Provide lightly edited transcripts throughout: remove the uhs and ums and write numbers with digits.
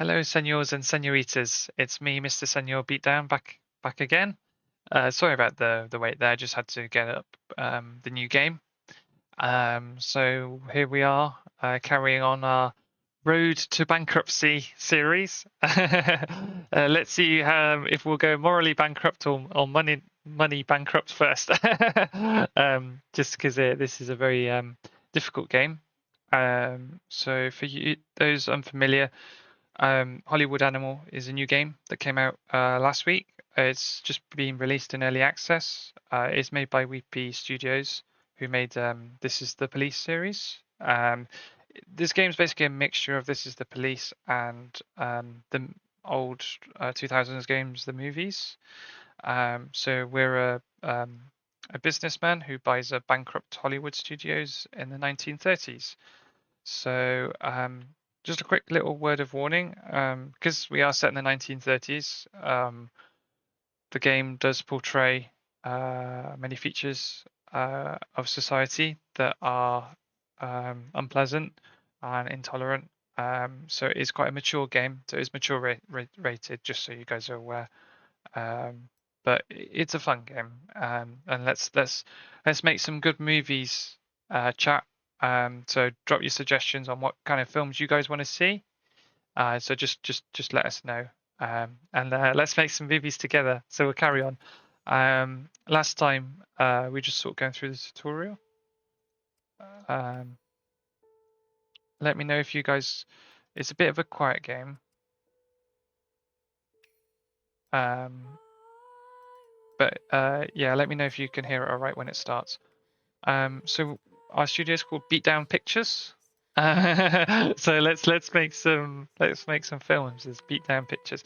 Hello, senors and senoritas. It's me, MrSenorBeatdown, back again. Sorry about the wait there. I just had to get up the new game. So here we are, carrying on our Road to Bankruptcy series. Let's see if we'll go morally bankrupt or money bankrupt first. Just because this is a very difficult game. So for you, those unfamiliar. Hollywood Animal is a new game that came out last week. It's just been released in early access. It's made by Weepy Studios, who made This Is the Police series. This game's basically a mixture of This Is the Police and the old 2000s games, the movies. So we're a businessman who buys a bankrupt Hollywood studios in the 1930s. So just a quick little word of warning, because we are set in the 1930s, the game does portray many features of society that are unpleasant and intolerant. So it is quite a mature game. So it's mature rated, just so you guys are aware. But it's a fun game, and let's make some good movies chat. So drop your suggestions on what kind of films you guys want to see. So just let us know, and let's make some movies together. So we'll carry on. Last time we just sort of going through the tutorial. Let me know if you guys. It's a bit of a quiet game. But yeah, let me know if you can hear it all right when it starts. So our studio is called Beatdown Pictures. So let's make some films as Beatdown Pictures.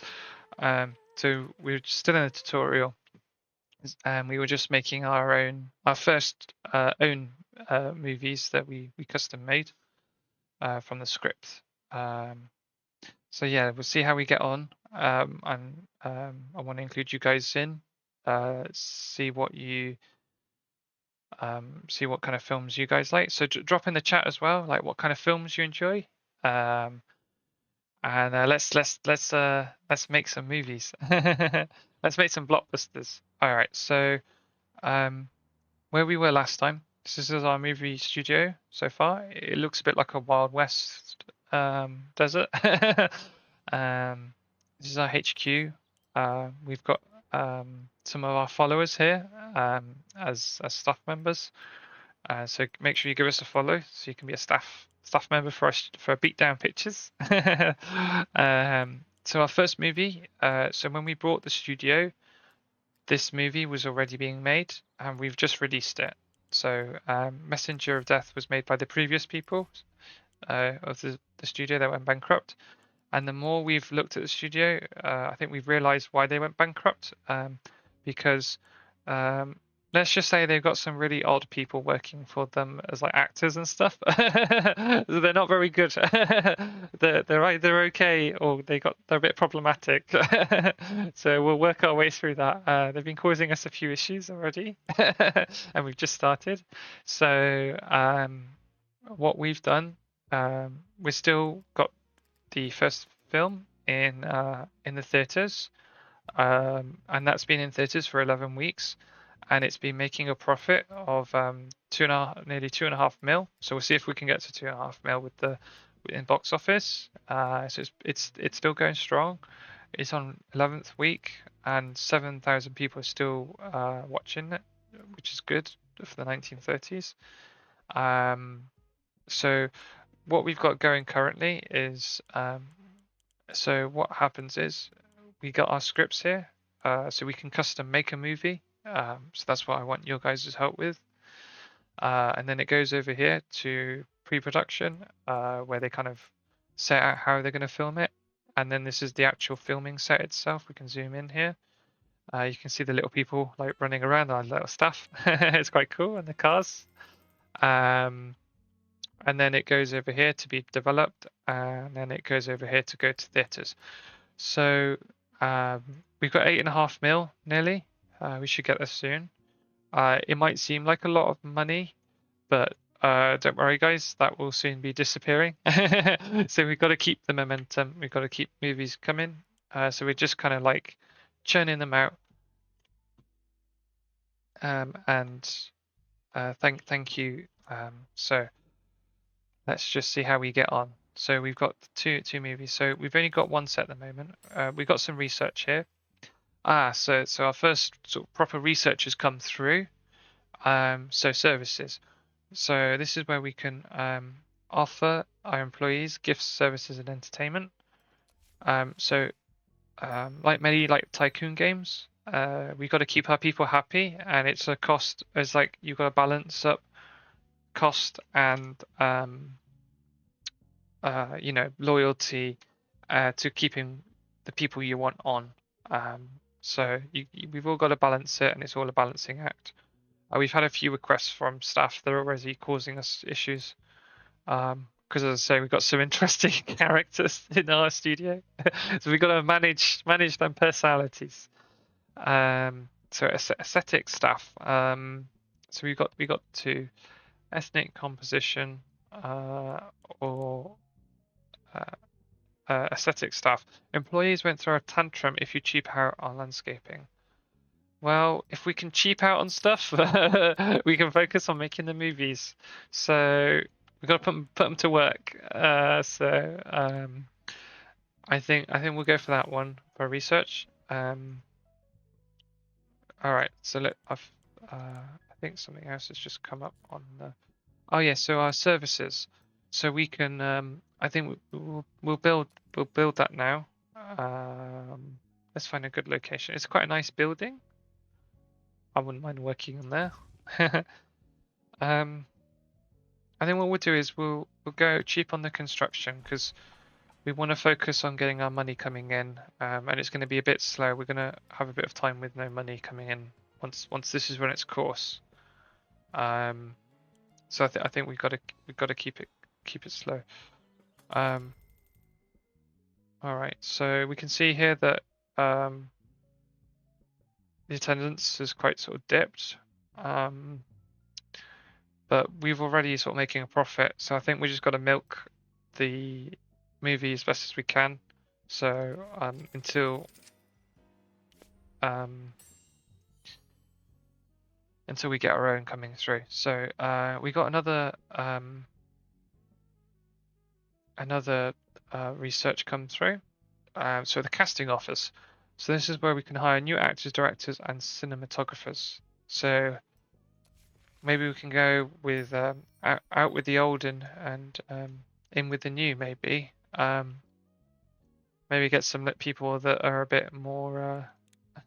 So we're still in a tutorial, and we were just making our first own movies that we custom made from the script. So yeah, we'll see how we get on, and I want to include you guys in, see what kind of films you guys like. So drop in the chat as well, like what kind of films you enjoy, and let's make some movies. Let's make some blockbusters. All right, so where we were last time. This is our movie studio so far. It looks a bit like a Wild West desert. This is our HQ. We've got some of our followers here as staff members. So make sure you give us a follow so you can be a staff member for Beatdown Pictures. So our first movie. So when we brought the studio, this movie was already being made, and we've just released it. So Messenger of Death was made by the previous people of the studio that went bankrupt. And the more we've looked at the studio, I think we've realized why they went bankrupt. Because let's just say they've got some really odd people working for them as like actors and stuff. They're not very good. They're either okay or they're a bit problematic. So we'll work our way through that. They've been causing us a few issues already, and we've just started. So what we've done, we've still got the first film in the theaters, and that's been in theaters for 11 weeks, and it's been making a profit of nearly 2.5 mil. So we'll see if we can get to 2.5 mil in box office. So it's still going strong. It's on 11th week, and 7,000 people are still watching it, which is good for the 1930s. So what we've got going currently is, so what happens is we got our scripts here, so we can custom make a movie. So that's what I want your guys' help with. And then it goes over here to pre-production, where they kind of set out how they're going to film it. And then this is the actual filming set itself. We can zoom in here. You can see the little people like running around, our little stuff. It's quite cool, and the cars. And then it goes over here to be developed, and then it goes over here to go to theaters. So we've got 8.5 mil nearly. We should get this soon. It might seem like a lot of money, but don't worry, guys, that will soon be disappearing. So we've got to keep the momentum. We've got to keep movies coming. So we're just kind of like churning them out. And thank you. So let's just see how we get on. So we've got two movies. So we've only got one set at the moment. We've got some research here. So our first sort of proper research has come through. So services. So this is where we can offer our employees gifts, services, and entertainment. Like many like tycoon games, we've got to keep our people happy, and it's a cost. It's like you've got to balance up cost and loyalty to keeping the people you want on. So we've all got to balance it, and it's all a balancing act. We've had a few requests from staff that are already causing us issues. Because as I say, we've got some interesting characters in our studio, so we've got to manage them personalities. So aesthetic stuff. So we got to ethnic composition or aesthetic stuff. Employees went through a tantrum if you cheap out on landscaping. Well, if we can cheap out on stuff, we can focus on making the movies. So we've got to put them to work. I think we'll go for that one for research. All right. So I think something else has just come up on the. Oh yeah. So our services. So we can. I think we'll build that now. Let's find a good location. It's quite a nice building. I wouldn't mind working on there. I think what we'll do is we'll go cheap on the construction because we want to focus on getting our money coming in, and it's going to be a bit slow. We're going to have a bit of time with no money coming in once this has run its course. So I think we've got to keep it slow. All right, so we can see here that the attendance is quite sort of dipped. But we've already sort of making a profit, so I think we just got to milk the movie as best as we can. So until we get our own coming through. So we got another research come through. So the casting office. So this is where we can hire new actors, directors, and cinematographers. So maybe we can go with out with the old and in with the new. Maybe get some people that are a bit more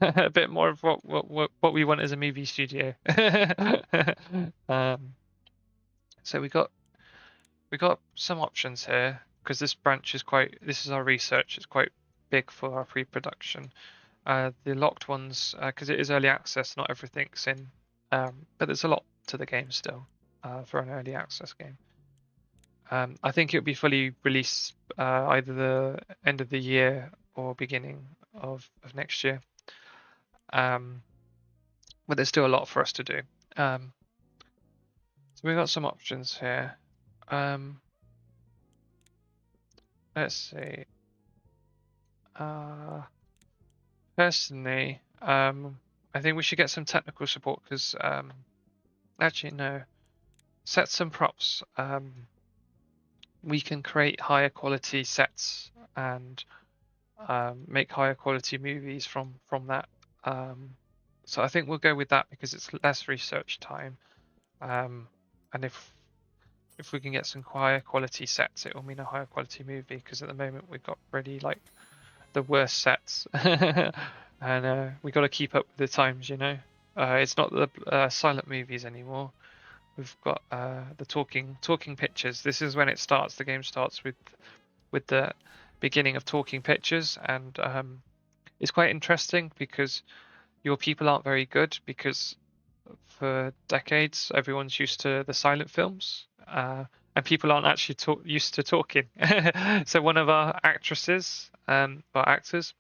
a bit more of what we want as a movie studio. So we got some options here because this branch is this is our research. It's quite big for our pre-production. The locked ones, because it is early access, not everything's in, but there's a lot to the game still for an early access game. I think it'll be fully released either the end of the year or beginning of next year. But there's still a lot for us to do. So we've got some options here. Let's see. Personally, I think we should get some technical support because actually no, sets and props. We can create higher quality sets and make higher quality movies from that. So I think we'll go with that because it's less research time. And if we can get some higher quality sets, it will mean a higher quality movie because at the moment we've got really like the worst sets and we got to keep up with the times, you know. It's not the silent movies anymore. We've got the talking pictures. This is when it starts. The game starts with the beginning of talking pictures, and it's quite interesting because your people aren't very good because for decades everyone's used to the silent films and people aren't actually used to talking. So one of our actresses or actors,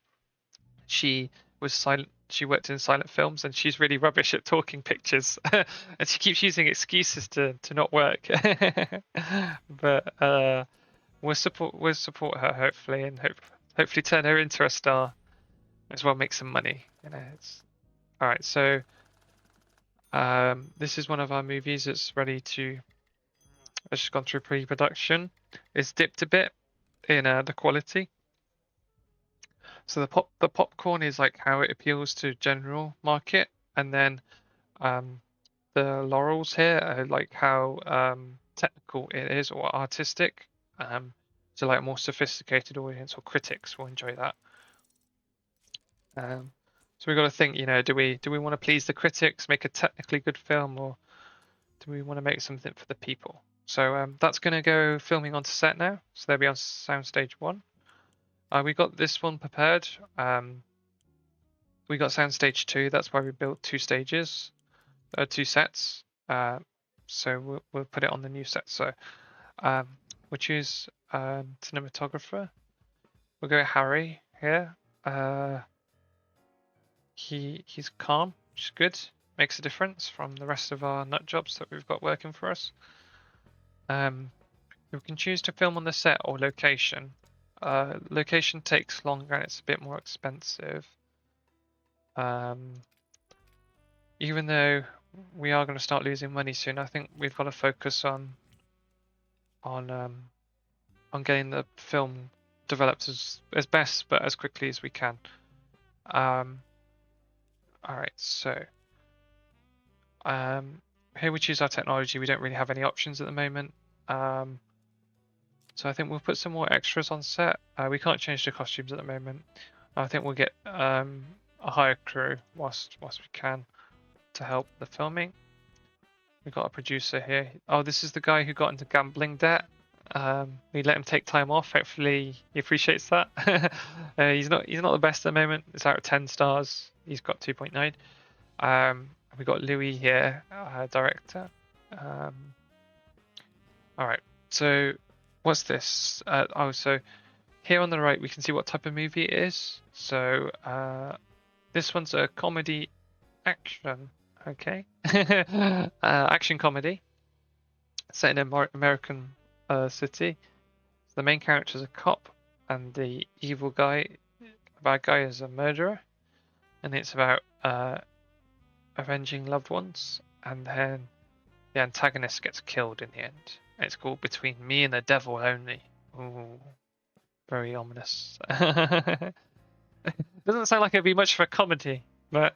she was silent she worked in silent films, and she's really rubbish at talking pictures, and she keeps using excuses to not work. But we'll support her hopefully, and hopefully turn her into a star as well, make some money. It's all right. So this is one of our movies that's ready to. It's just gone through pre-production. It's dipped a bit in the quality. So the popcorn is like how it appeals to general market, and then the laurels here are like how technical it is or artistic. So like a more sophisticated audience or critics will enjoy that. So we've got to think, do we want to please the critics, make a technically good film, or do we want to make something for the people? So that's going to go filming onto set now. So they'll be on soundstage 1. We got this one prepared. We got soundstage 2. That's why we built 2 stages, 2 sets. So we'll put it on the new set. So we'll choose cinematographer. We'll go Harry here. He's calm, which is good. Makes a difference from the rest of our nut jobs that we've got working for us. We can choose to film on the set or location. Location takes longer and it's a bit more expensive. Even though we are going to start losing money soon, I think we've got to focus on getting the film developed as best but as quickly as we can. Alright, so here we choose our technology. We don't really have any options at the moment. So I think we'll put some more extras on set. We can't change the costumes at the moment. I think we'll get a higher crew whilst we can to help the filming. We've got a producer here. Oh, this is the guy who got into gambling debt. We let him take time off. Hopefully he appreciates that. He's not the best at the moment. It's out of 10 stars. He's got 2.9. We got Louis here, director. All right. So what's this? So here on the right we can see what type of movie it is. So this one's a comedy action. Okay. Action comedy set in an American city. The main character is a cop, and the bad guy is a murderer, and it's about avenging loved ones, and then the antagonist gets killed in the end. It's called Between Me and the Devil Only. Ooh, very ominous. Doesn't sound like it'd be much for a comedy, but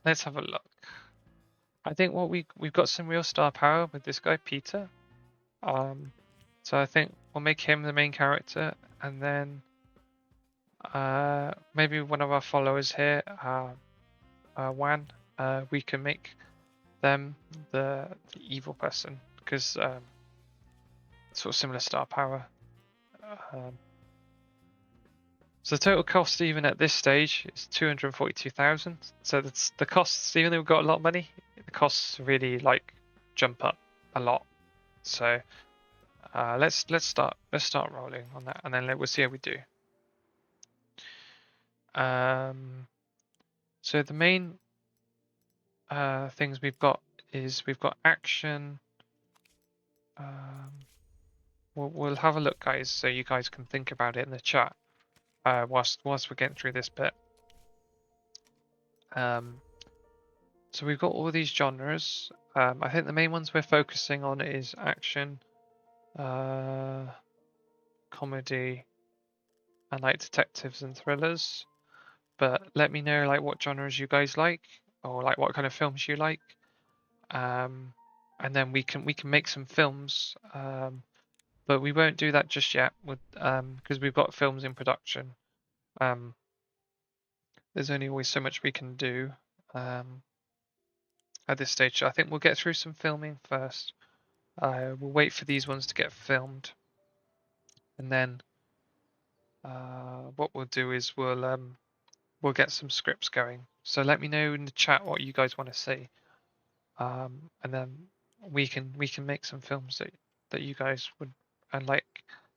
let's have a look. I think we've got some real star power with this guy Peter. So I think we'll make him the main character, and then maybe one of our followers here, Wan, we can make them the evil person, because sort of similar star power. So the total cost even at this stage is 242,000. So that's the costs, even though we've got a lot of money, the costs really like jump up a lot. So let's start rolling on that, and then we'll see how we do. So the main things we've got action. We'll have a look, guys, so you guys can think about it in the chat whilst we're getting through this bit. So we've got all these genres. I think the main ones we're focusing on is action, comedy, and like detectives and thrillers. But let me know like what genres you guys like, or like what kind of films you like, and then we can make some films. But we won't do that just yet, because we've got films in production. There's only always so much we can do at this stage. I think we'll get through some filming first. We'll wait for these ones to get filmed, and then what we'll do is we'll get some scripts going. So let me know in the chat what you guys want to see, and then we can make some films that you guys would, and like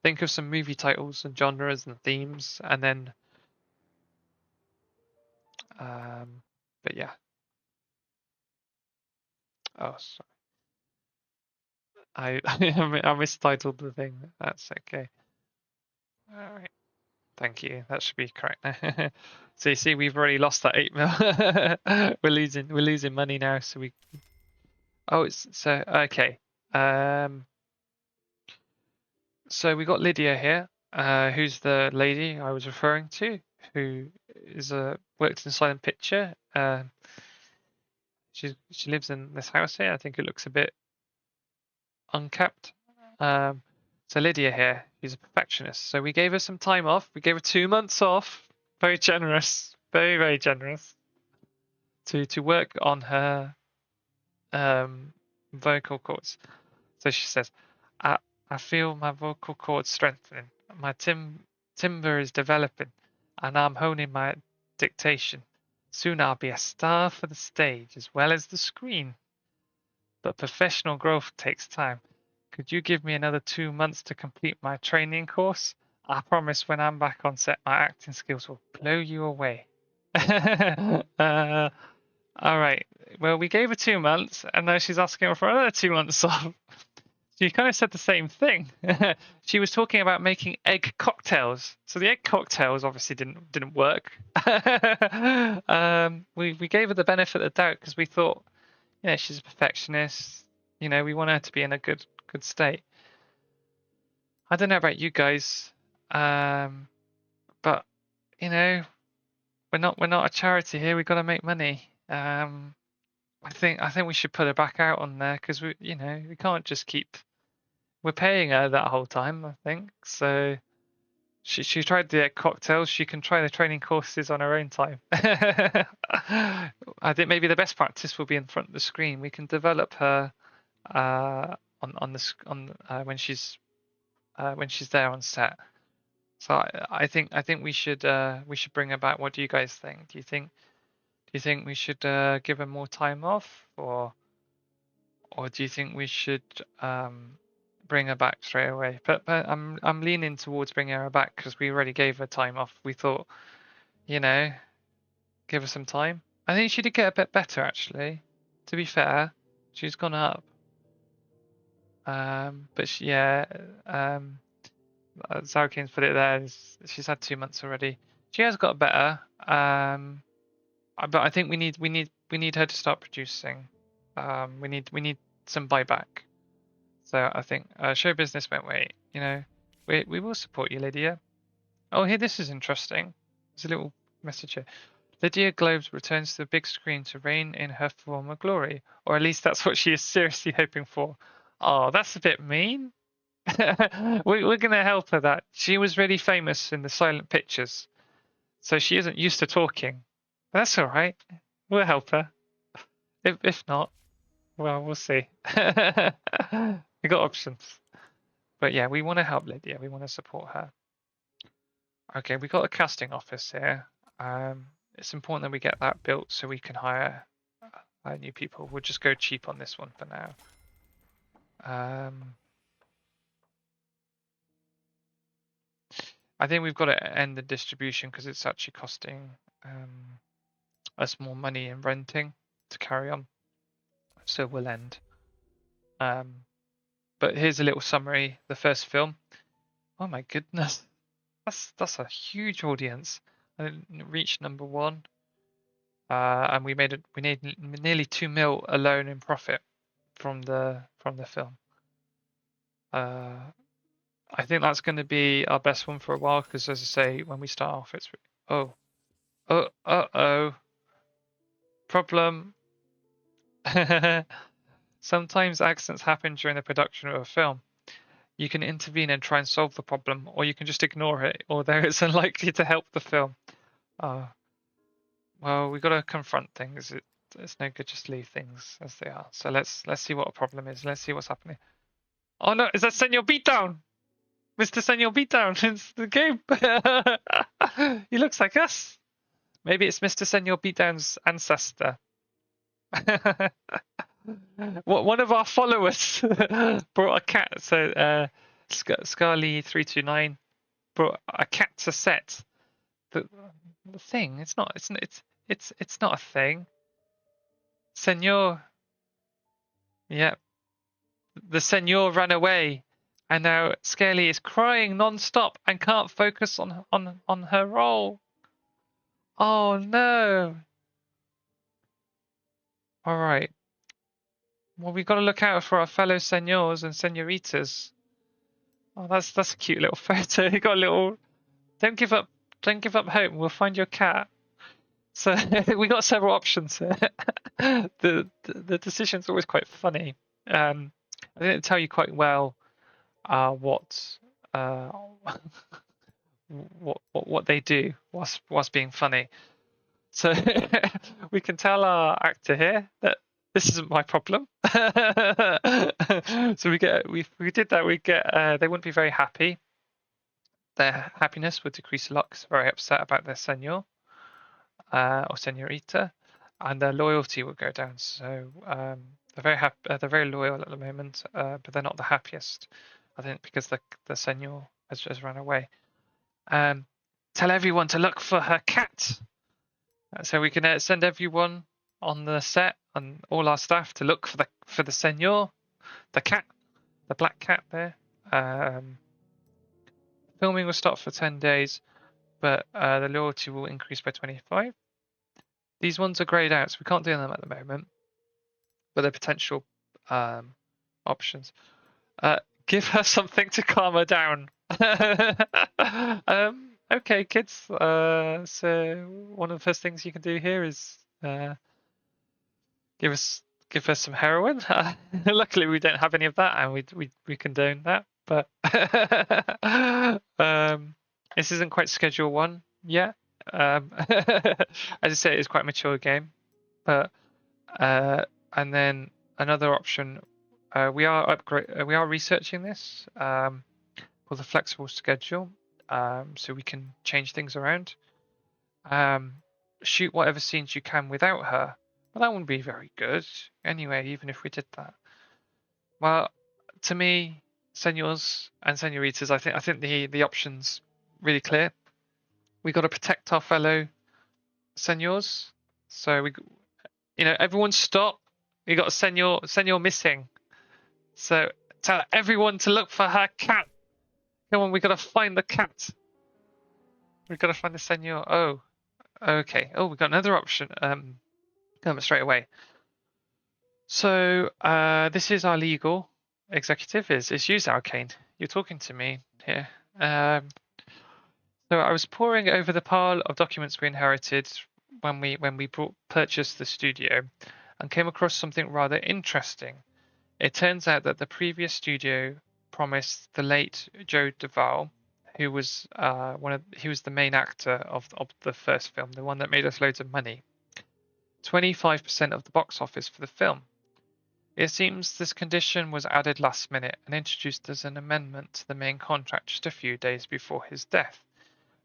think of some movie titles and genres and themes, and then But yeah. Oh, sorry. I mistitled the thing. That's okay. All right. Thank you. That should be correct now. So you see, we've already lost that 8 mil. We're losing money now. So we. Oh, it's so okay. So we got Lydia here, who's the lady I was referring to, who is worked in silent picture. She lives in this house here. I think it looks a bit unkept. Um, so Lydia here, she's a perfectionist. So we gave her some time off. We gave her 2 months off. Very generous, very very generous, to work on her vocal cords. So she says, I, I feel my vocal cords strengthening. My timbre is developing, and I'm honing my dictation. Soon I'll be a star for the stage as well as the screen. But professional growth takes time. Could you give me another 2 months to complete my training course? I promise when I'm back on set, my acting skills will blow you away. All right. Well, we gave her 2 months, and now she's asking for another 2 months off. She kind of said the same thing. She was talking about making egg cocktails. So the egg cocktails obviously didn't work. We gave her the benefit of the doubt because we thought, she's a perfectionist. We want her to be in a good state. I don't know about you guys, but we're not a charity here. We've got to make money. I think we should put her back out on there because we can't just keep. We're paying her that whole time, I think. So she tried the cocktails. She can try the training courses on her own time. I think maybe the best practice will be in front of the screen. We can develop her when she's there on set. So I think we should bring her back. What do you guys think? Do you think we should give her more time off, or do you think we should bring her back straight away? But I'm leaning towards bringing her back because we already gave her time off. We thought, give her some time. I think she did get a bit better actually. To be fair, she's gone up. But Zarkin's put it there. She's had 2 months already. She has got better. But I think we need her to start producing. We need some buyback. So I think show business won't wait. We will support you, Lydia. Oh, here, this is interesting. There's a little message here. Lydia Globes returns to the big screen to reign in her former glory, or at least that's what she is seriously hoping for. Oh, that's a bit mean. We're gonna help her. That she was really famous in the silent pictures, so she isn't used to talking. That's all right. We'll help her. If not, well, we'll see. We got options. But yeah, we want to help Lydia. We want to support her. Okay, we got a casting office here. It's important that we get that built so we can hire new people. We'll just go cheap on this one for now. I think we've got to end the distribution because it's actually costing us more money in renting to carry on. So we'll end. But here's a little summary. The first film. Oh my goodness, that's a huge audience. I reached #1, and we made nearly 2 mil alone in profit from the film. I think that's going to be our best one for a while because, as I say, when we start off, it's problem. Sometimes accidents happen during the production of a film. You can intervene and try and solve the problem, or you can just ignore it, although it's unlikely to help the film. Well, we've got to confront things. It's no good just leave things as they are. So let's see what a problem is. Let's see what's happening. Oh no, is that MrSenorBeatdown? MrSenorBeatdown, it's the game. He looks like us. Maybe it's MrSenorBeatdown's ancestor. One of our followers brought a cat. So Scarly329 brought a cat to set. The thing, it's It's not a thing. Senor. Yeah. The Senor ran away, and now Scaly is crying non-stop and can't focus on her role. Oh no. All right. Well, we've got to look out for our fellow senors and senoritas. Oh, that's a cute little photo. You got a little. Don't give up. Don't give up hope. We'll find your cat. So we got several options here. The decision's always quite funny. I didn't tell you quite well what uh, what they do whilst being funny. So we can tell our actor here that this isn't my problem. So we did that. We get they wouldn't be very happy. Their happiness would decrease a lot because they're very upset about their senor or senorita, and their loyalty would go down. So they're very happy. They're very loyal at the moment, but they're not the happiest. I think because the senor has run away. Tell everyone to look for her cat. So we can send everyone on the set and all our staff to look for the senor, the cat, the black cat there. Filming will start for 10 days, but the loyalty will increase by 25. These ones are grayed out, so we can't do them at the moment, but they're potential options. Give her something to calm her down. Okay, kids. So one of the first things you can do here is give her some heroin. Luckily, we don't have any of that, and we condone that. But this isn't quite Schedule 1 yet. As I say, it's quite a mature game. But and then another option, we are researching this with a flexible schedule, so we can change things around. Shoot whatever scenes you can without her. Well, that wouldn't be very good. Anyway, even if we did that. Well, to me, senors and senoritas, I think the option's really clear. We got to protect our fellow senors. So everyone stop. We got a senor missing. So tell everyone to look for her cat. Come on, we got to find the cat. We got to find the senor. Oh, okay. Oh, we got another option. Come straight away. So this is our legal executive. Is you, Zalcane? You're talking to me here. So I was poring over the pile of documents we inherited when we purchased the studio, and came across something rather interesting. It turns out that the previous studio promised the late Joe Duvall, who was the main actor of the first film, the one that made us loads of money, 25% of the box office for the film. It seems this condition was added last minute and introduced as an amendment to the main contract just a few days before his death.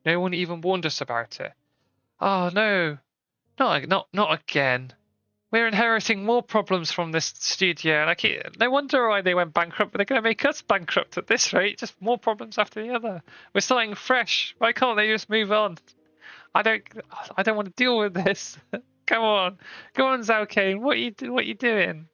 No one even warned us about it. Oh no, not again. We're inheriting more problems from this studio, and no wonder why they went bankrupt, but they're going to make us bankrupt at this rate. Just more problems after the other. We're starting fresh. Why can't they just move on? I don't want to deal with this. Come on, Zalcane. What you doing?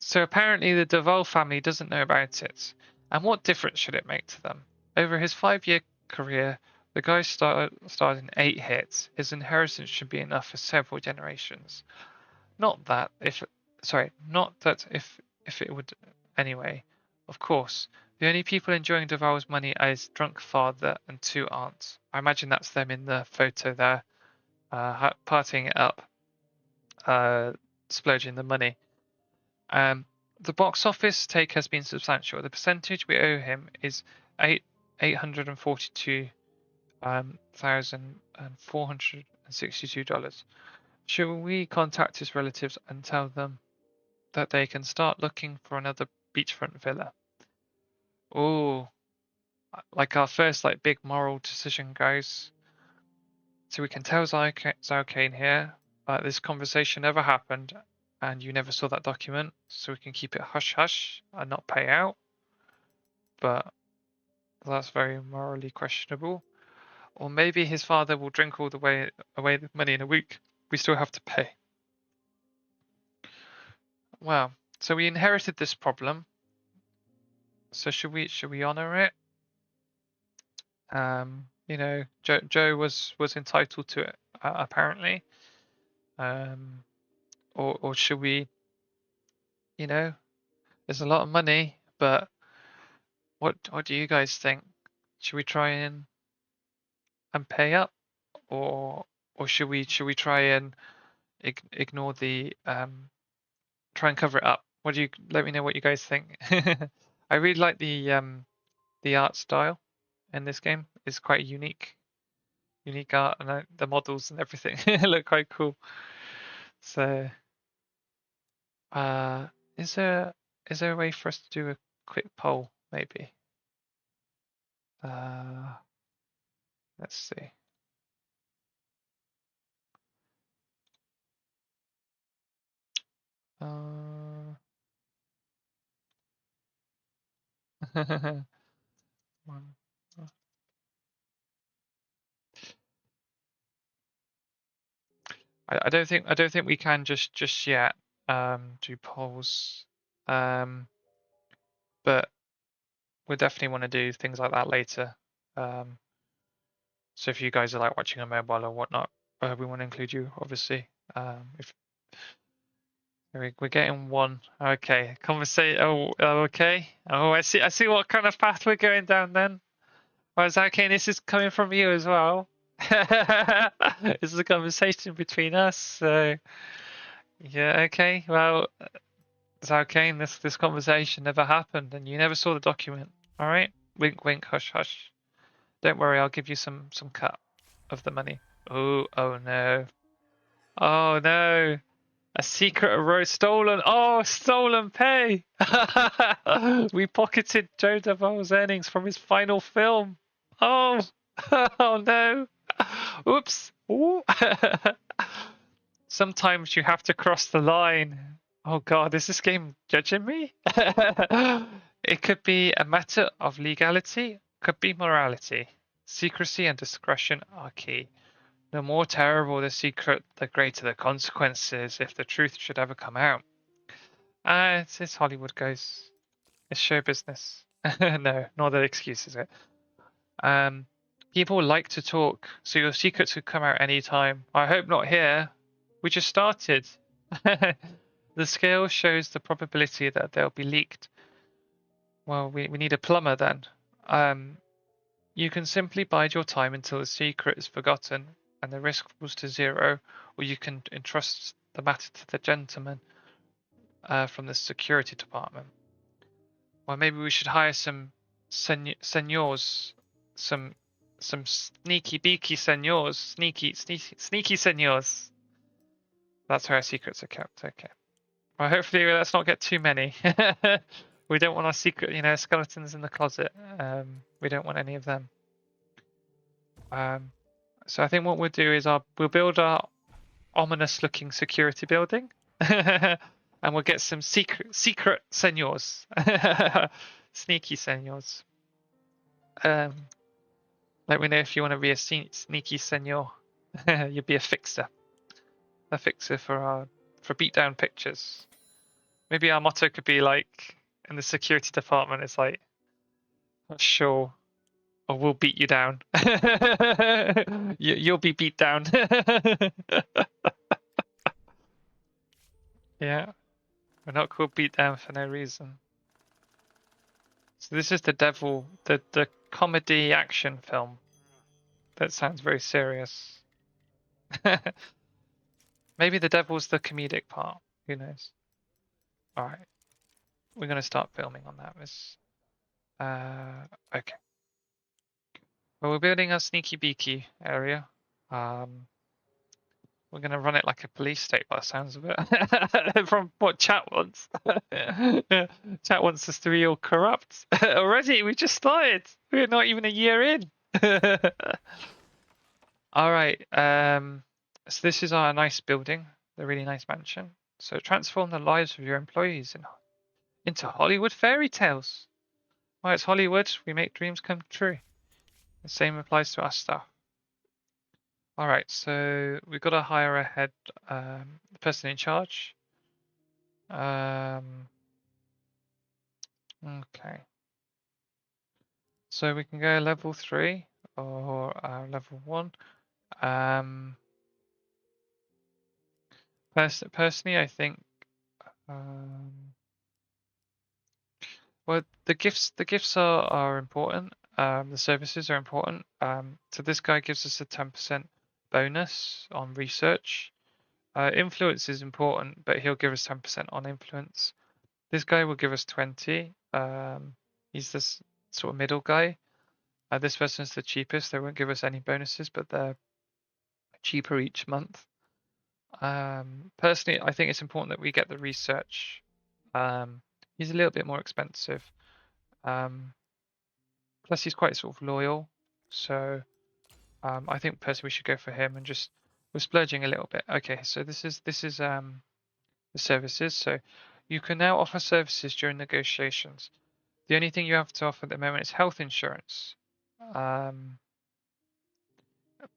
So apparently the Duvall family doesn't know about it, and what difference should it make to them? Over his 5-year career, the guy starred in 8 hits. His inheritance should be enough for several generations. Not that if it would anyway. Of course, the only people enjoying Duvall's money are his drunk father and 2 aunts. I imagine that's them in the photo there, partying it up, splurging the money. The box office take has been substantial. The percentage we owe him is $842,462. Should we contact his relatives and tell them that they can start looking for another beachfront villa? Oh, like our first big moral decision, guys. So we can tell Zalcane here that this conversation never happened and you never saw that document, so we can keep it hush-hush and not pay out. But that's very morally questionable. Or maybe his father will drink all the way away the money in a week. We still have to pay. Well, so we inherited this problem. So should we honor it? You know, Joe was entitled to it apparently. Or should we? You know, there's a lot of money, but what do you guys think? Should we try and pay up, or should we try and ignore the try and cover it up? What do you let me know what you guys think? I really like the art style in this game. It's quite unique art, and the models and everything look quite cool. So, uh, is there a way for us to do a quick poll, maybe? Let's see. One. I don't think we can just yet do polls, but we definitely want to do things like that later. So if you guys are like watching a mobile or whatnot, we want to include you, obviously. If we're getting one, okay, conversation. Oh, okay. Oh, I see what kind of path we're going down then. Oh, is that okay? This is coming from you as well. This is a conversation between us. So yeah, okay. Well, it's okay. This conversation never happened, and you never saw the document. All right. Wink, wink, hush, hush. Don't worry. I'll give you some cut of the money. Oh, oh no. Oh no. A secret arose stolen. Oh, stolen pay. We pocketed Joe Davall's earnings from his final film. Oh, oh no. Oops. Ooh. Sometimes you have to cross the line. Oh God, is this game judging me? It could be a matter of legality, could be morality. Secrecy and discretion are key. The more terrible the secret, the greater the consequences if the truth should ever come out. It's Hollywood, guys. It's show business. No, not the excuse, is it? People like to talk, so your secrets could come out anytime. I hope not here. We just started. The scale shows the probability that they'll be leaked. Well, we need a plumber then. You can simply bide your time until the secret is forgotten and the risk falls to zero, or you can entrust the matter to the gentleman from the security department. Well, maybe we should hire some senors, some sneaky beaky senors, sneaky senors. That's where our secrets are kept. Okay. Well, hopefully let's not get too many. We don't want our secret, skeletons in the closet. We don't want any of them. So I think what we'll do is we'll build our ominous-looking security building, and we'll get some secret senors, sneaky senors. Let me know if you want to be a sneaky senor. You'll be a fixer for Beatdown Pictures. Maybe our motto could be like in the security department. It's like, not sure, or we'll beat you down. You'll be beat down. Yeah, we're not called Beatdown for no reason. So this is the devil, the comedy action film. That sounds very serious. Maybe the devil's the comedic part. Who knows? All right, we're gonna start filming on that. Okay. Well, we're building a sneaky beaky area. We're gonna run it like a police state by the sounds of it. From what chat wants. Chat wants us to be all corrupt. Already, we just started. We're not even a year in. All right. So this is our nice building, the really nice mansion. So transform the lives of your employees into Hollywood fairy tales. Well, it's Hollywood. We make dreams come true. The same applies to our staff. All right, so we've got to hire a head, the person in charge. Okay. So we can go level 3 or level 1. Personally, I think well, the gifts are important. The services are important. So this guy gives us a 10% bonus on research. Influence is important, but he'll give us 10% on influence. This guy will give us 20. He's this sort of middle guy. This person's the cheapest. They won't give us any bonuses, but they're cheaper each month. Personally, I think it's important that we get the research. He's a little bit more expensive. Plus, he's quite sort of loyal. So I think personally we should go for him and just we're splurging a little bit. Okay, so this is the services. So you can now offer services during negotiations. The only thing you have to offer at the moment is health insurance.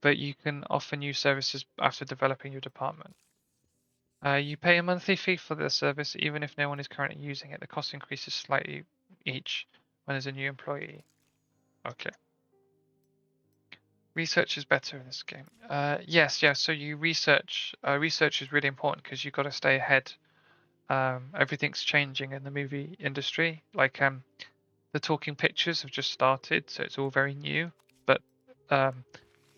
But you can offer new services after developing your department. You pay a monthly fee for the service even if no one is currently using it. The cost increases slightly each when there's a new employee. Okay. Research is better in this game. Yes. So you research. Research is really important because you've got to stay ahead. Everything's changing in the movie industry. Like the talking pictures have just started, so it's all very new. But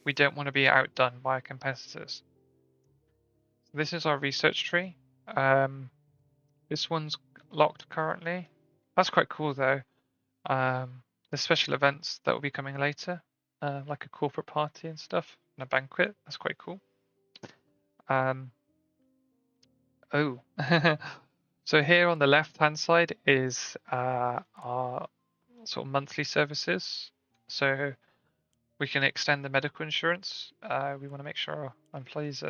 we don't want to be outdone by our competitors. This is our research tree. This one's locked currently. That's quite cool though. There's special events that will be coming later, like a corporate party and stuff, and a banquet. That's quite cool. Oh, so here on the left-hand side is our sort of monthly services. So we can extend the medical insurance. We want to make sure our employees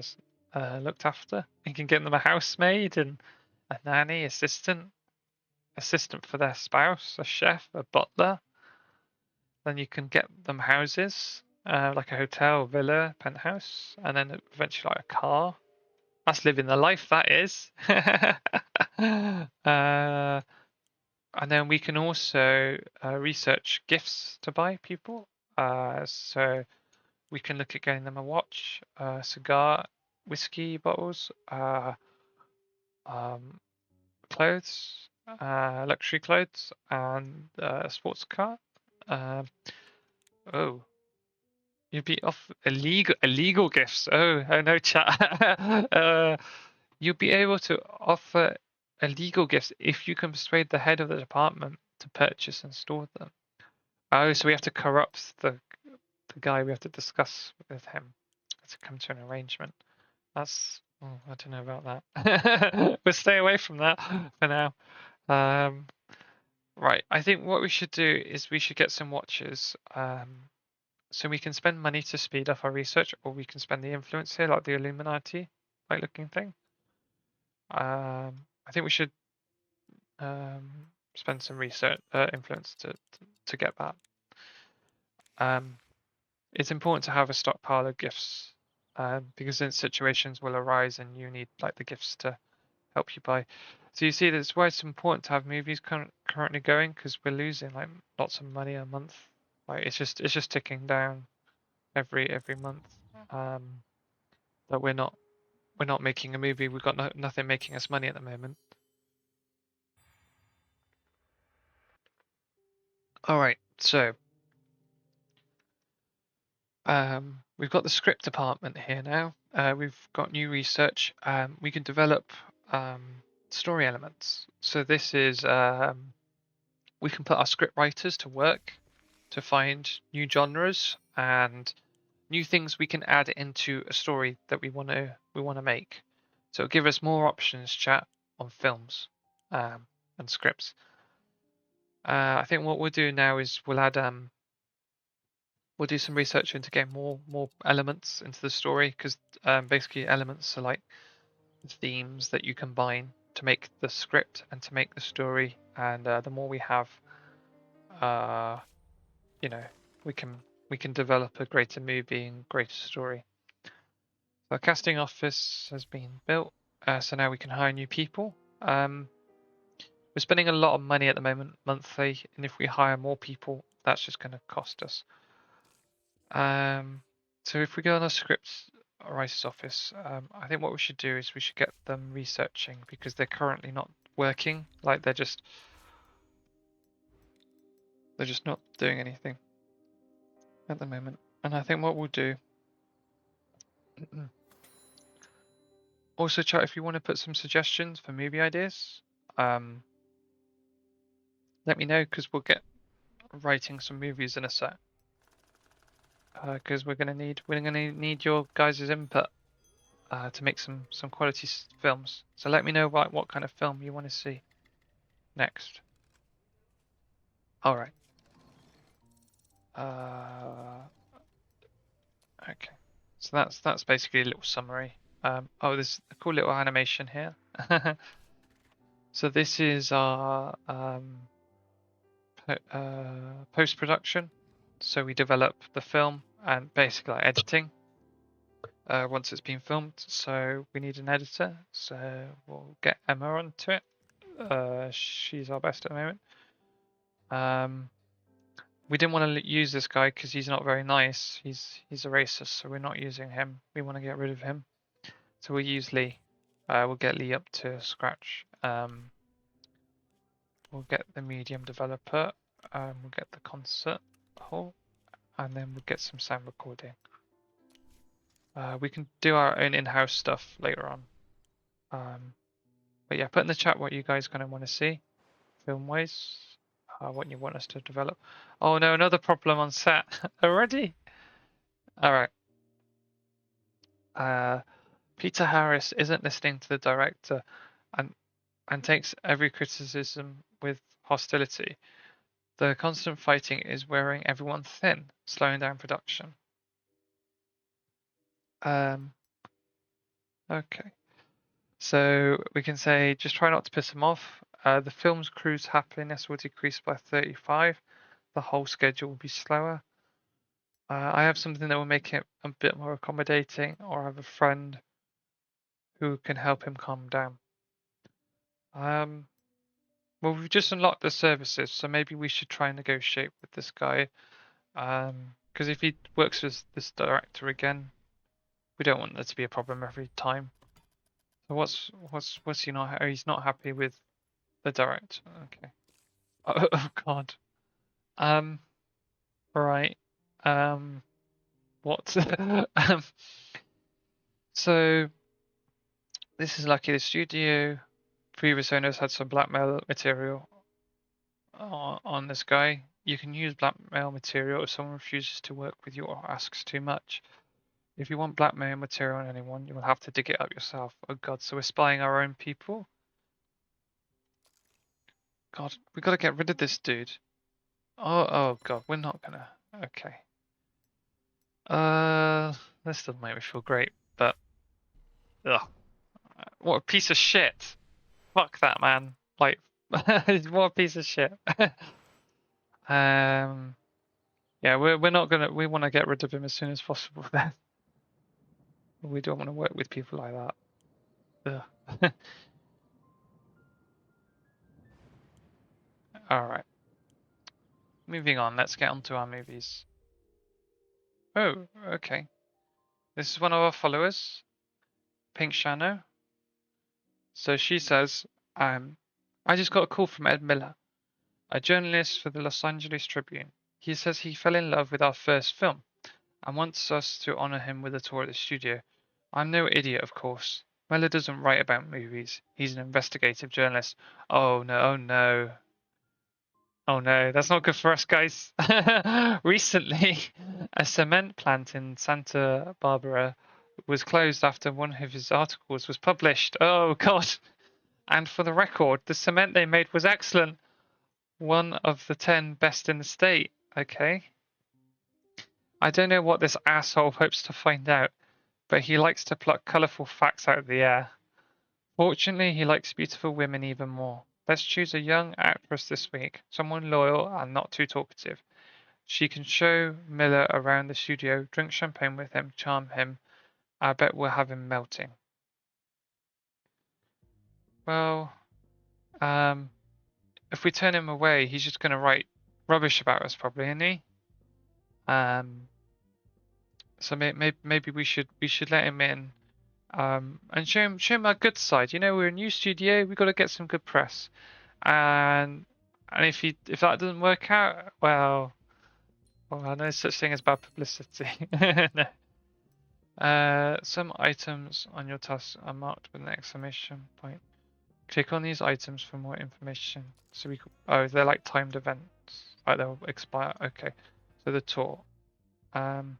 are looked after. We can get them a housemaid and a nanny, assistant for their spouse, a chef, a butler. Then you can get them houses, like a hotel, villa, penthouse, and then eventually like a car. That's living the life, that is. And then we can also research gifts to buy people. So we can look at getting them a watch, cigar, whiskey bottles, clothes, luxury clothes, and a sports car. Oh, you'd be off illegal gifts. Oh no, chat. You'll be able to offer illegal gifts if you can persuade the head of the department to purchase and store them. Oh, so we have to corrupt the guy. We have to discuss with him to come to an arrangement. That's I don't know about that. We'll stay away from that for now. Right, I think what we should do is we should get some watches. So we can spend money to speed up our research, or we can spend the influence here, like the Illuminati, like looking thing. I think we should spend some research influence to get that. It's important to have a stockpile of gifts because then situations will arise and you need like the gifts to help you buy. So you see that's why it's important to have movies currently going because we're losing like lots of money a month. Like it's just ticking down every month. That we're not making a movie. We've got nothing making us money at the moment. All right, so we've got the script department here now. We've got new research. We can develop story elements. So this is we can put our script writers to work to find new genres and new things we can add into a story that we want to make. So it'll give us more options, chat, on films and scripts. I think what we'll do now is we'll do some research into getting more elements into the story because basically elements are like themes that you combine to make the script and to make the story. And the more we have, you know, we can develop a greater movie and greater story. The casting office has been built, so now we can hire new people. We're spending a lot of money at the moment, monthly, and if we hire more people, that's just going to cost us. So if we go on the scripts writer's office, I think what we should do is we should get them researching because they're currently not working. Like they're just not doing anything at the moment. And I think what we'll do. Also, chat if you want to put some suggestions for movie ideas. Let me know because we'll get writing some movies in a sec. Because we're gonna need your guys' input to make some quality films. So let me know what kind of film you want to see next. All right. Okay. So that's basically a little summary. Oh, there's a cool little animation here. So this is our post-production. So we develop the film and basically editing once it's been filmed. So we need an editor. So we'll get Emma onto it. She's our best at the moment. We didn't want to use this guy because he's not very nice. He's a racist, so we're not using him. We want to get rid of him. So we'll use Lee. We'll get Lee up to scratch. We'll get the medium developer. We'll get the concert hall, and then we'll get some sound recording. We can do our own in-house stuff later on. But yeah, put in the chat what you guys kind of want to see, film-wise, what you want us to develop. Oh no, another problem on set already. All right. Peter Harris isn't listening to the director, and takes every criticism with hostility. The constant fighting is wearing everyone thin, slowing down production. Okay. So we can say, just try not to piss him off. The film's crew's happiness will decrease by 35. The whole schedule will be slower. I have something that will make it a bit more accommodating, or I have a friend who can help him calm down. Well, we've just unlocked the services, so maybe we should try and negotiate with this guy. Because if he works with this director again, we don't want there to be a problem every time. So what's he not? He's not happy with the director. Okay. Oh God. Right. What? So this is lucky. The studio previous owners had some blackmail material on this guy. You can use blackmail material if someone refuses to work with you or asks too much. If you want blackmail material on anyone, you will have to dig it up yourself. Oh God, so we're spying our own people? God, we gotta get rid of this dude. Oh God, we're not gonna. Okay. This doesn't make me feel great, but ugh. What a piece of shit. Fuck that man. Like, what a piece of shit. Yeah, we're not gonna. We want to get rid of him as soon as possible. Then we don't want to work with people like that. Ugh. All right. Moving on. Let's get on to our movies. Oh, okay. This is one of our followers, Pink Shano. So she says, I just got a call from Ed Miller, a journalist for the Los Angeles Tribune. He says he fell in love with our first film and wants us to honor him with a tour at the studio. I'm no idiot, of course. Miller doesn't write about movies. He's an investigative journalist. Oh no, oh no. Oh no, that's not good for us, guys. Recently, a cement plant in Santa Barbara was closed after one of his articles was published. Oh God. And for the record, the cement they made was excellent. One of the 10 best in the state. Okay. I don't know what this asshole hopes to find out, but he likes to pluck colourful facts out of the air. Fortunately, he likes beautiful women even more. Let's choose a young actress this week, someone loyal and not too talkative. She can show Miller around the studio, drink champagne with him, charm him, I bet we'll have him melting. Well, if we turn him away, he's just going to write rubbish about us, probably, isn't he? So maybe we should let him in, and show him our good side. You know, we're a new studio. We've got to get some good press, and if that doesn't work out, well, no such thing as bad publicity. No. Some items on your task are marked with an exclamation point. Click on these items for more information. So they're like timed events. Like they'll expire. Okay. So the tour. One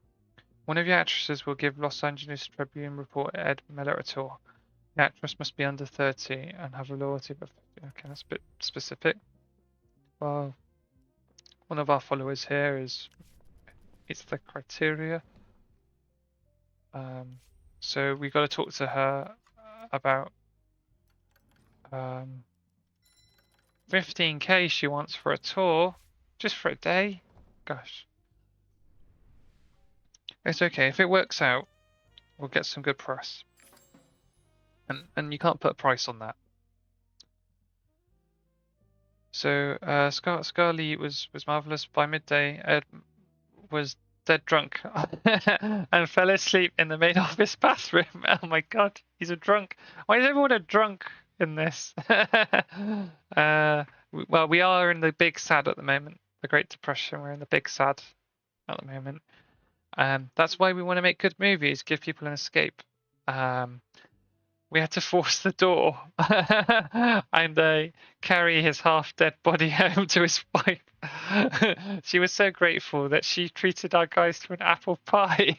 of your actresses will give Los Angeles Tribune reporter Ed Miller a tour. The actress must be under 30 and have a loyalty of 50. Okay, that's a bit specific. Well, one of our followers here it's the criteria. So we got to talk to her about 15k she wants for a tour, just for a day. Gosh. It's okay. If it works out, we'll get some good press. And you can't put a price on that. So Scarly was marvelous. By midday, Ed was dead drunk and fell asleep in the main office bathroom. Oh my god, he's a drunk. Why is everyone a drunk in this? Well, we are in the big sad at the moment. The Great Depression. We're in the big sad at the moment. That's why we want to make good movies, give people an escape. We had to force the door and carry his half-dead body home to his wife. She was so grateful that she treated our guys to an apple pie.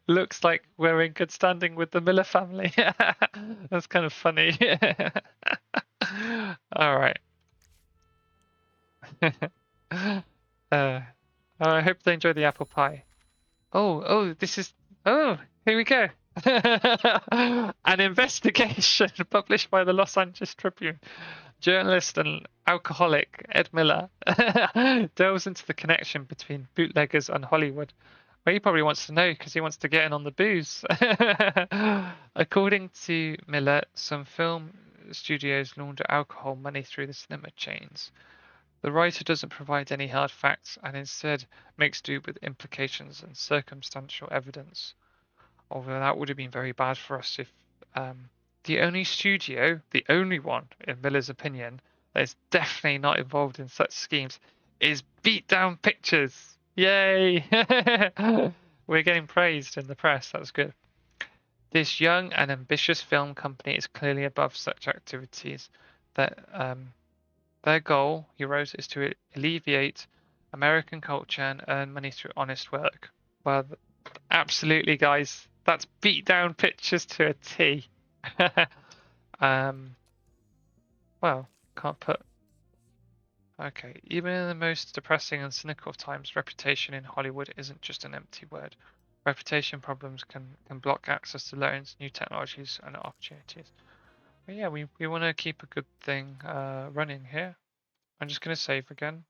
Looks like we're in good standing with the Miller family. That's kind of funny. All right. I hope they enjoy the apple pie. Oh, here we go. An investigation published by the Los Angeles Tribune. Journalist and alcoholic Ed Miller delves into the connection between bootleggers and Hollywood. Well, he probably wants to know because he wants to get in on the booze. According to Miller, some film studios launder alcohol money through the cinema chains. The writer doesn't provide any hard facts and instead makes do with implications and circumstantial evidence. Although that would have been very bad for us if the only studio, the only one, in Miller's opinion, that is definitely not involved in such schemes is Beatdown Pictures. Yay! We're getting praised in the press. That's good. This young and ambitious film company is clearly above such activities. That their goal, he wrote, is to alleviate American culture and earn money through honest work. Well, absolutely, guys. That's Beatdown Pictures to a T. Well, can't put. Okay, even in the most depressing and cynical of times, reputation in Hollywood isn't just an empty word. Reputation problems can block access to loans, new technologies, and opportunities. But yeah, we want to keep a good thing running here. I'm just going to save again.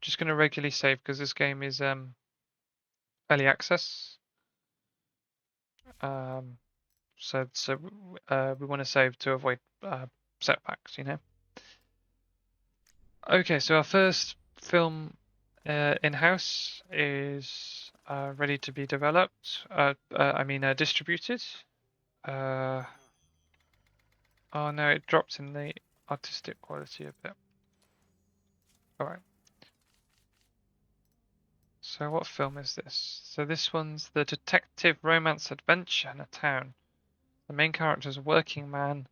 Just going to regularly save because this game is early access. So we want to save to avoid setbacks, you know. Okay, so our first film in-house is ready to be developed. Distributed. Oh no, it dropped in the artistic quality a bit. All right. So what film is this? So this one's the detective romance adventure in a town. The main character is a working man.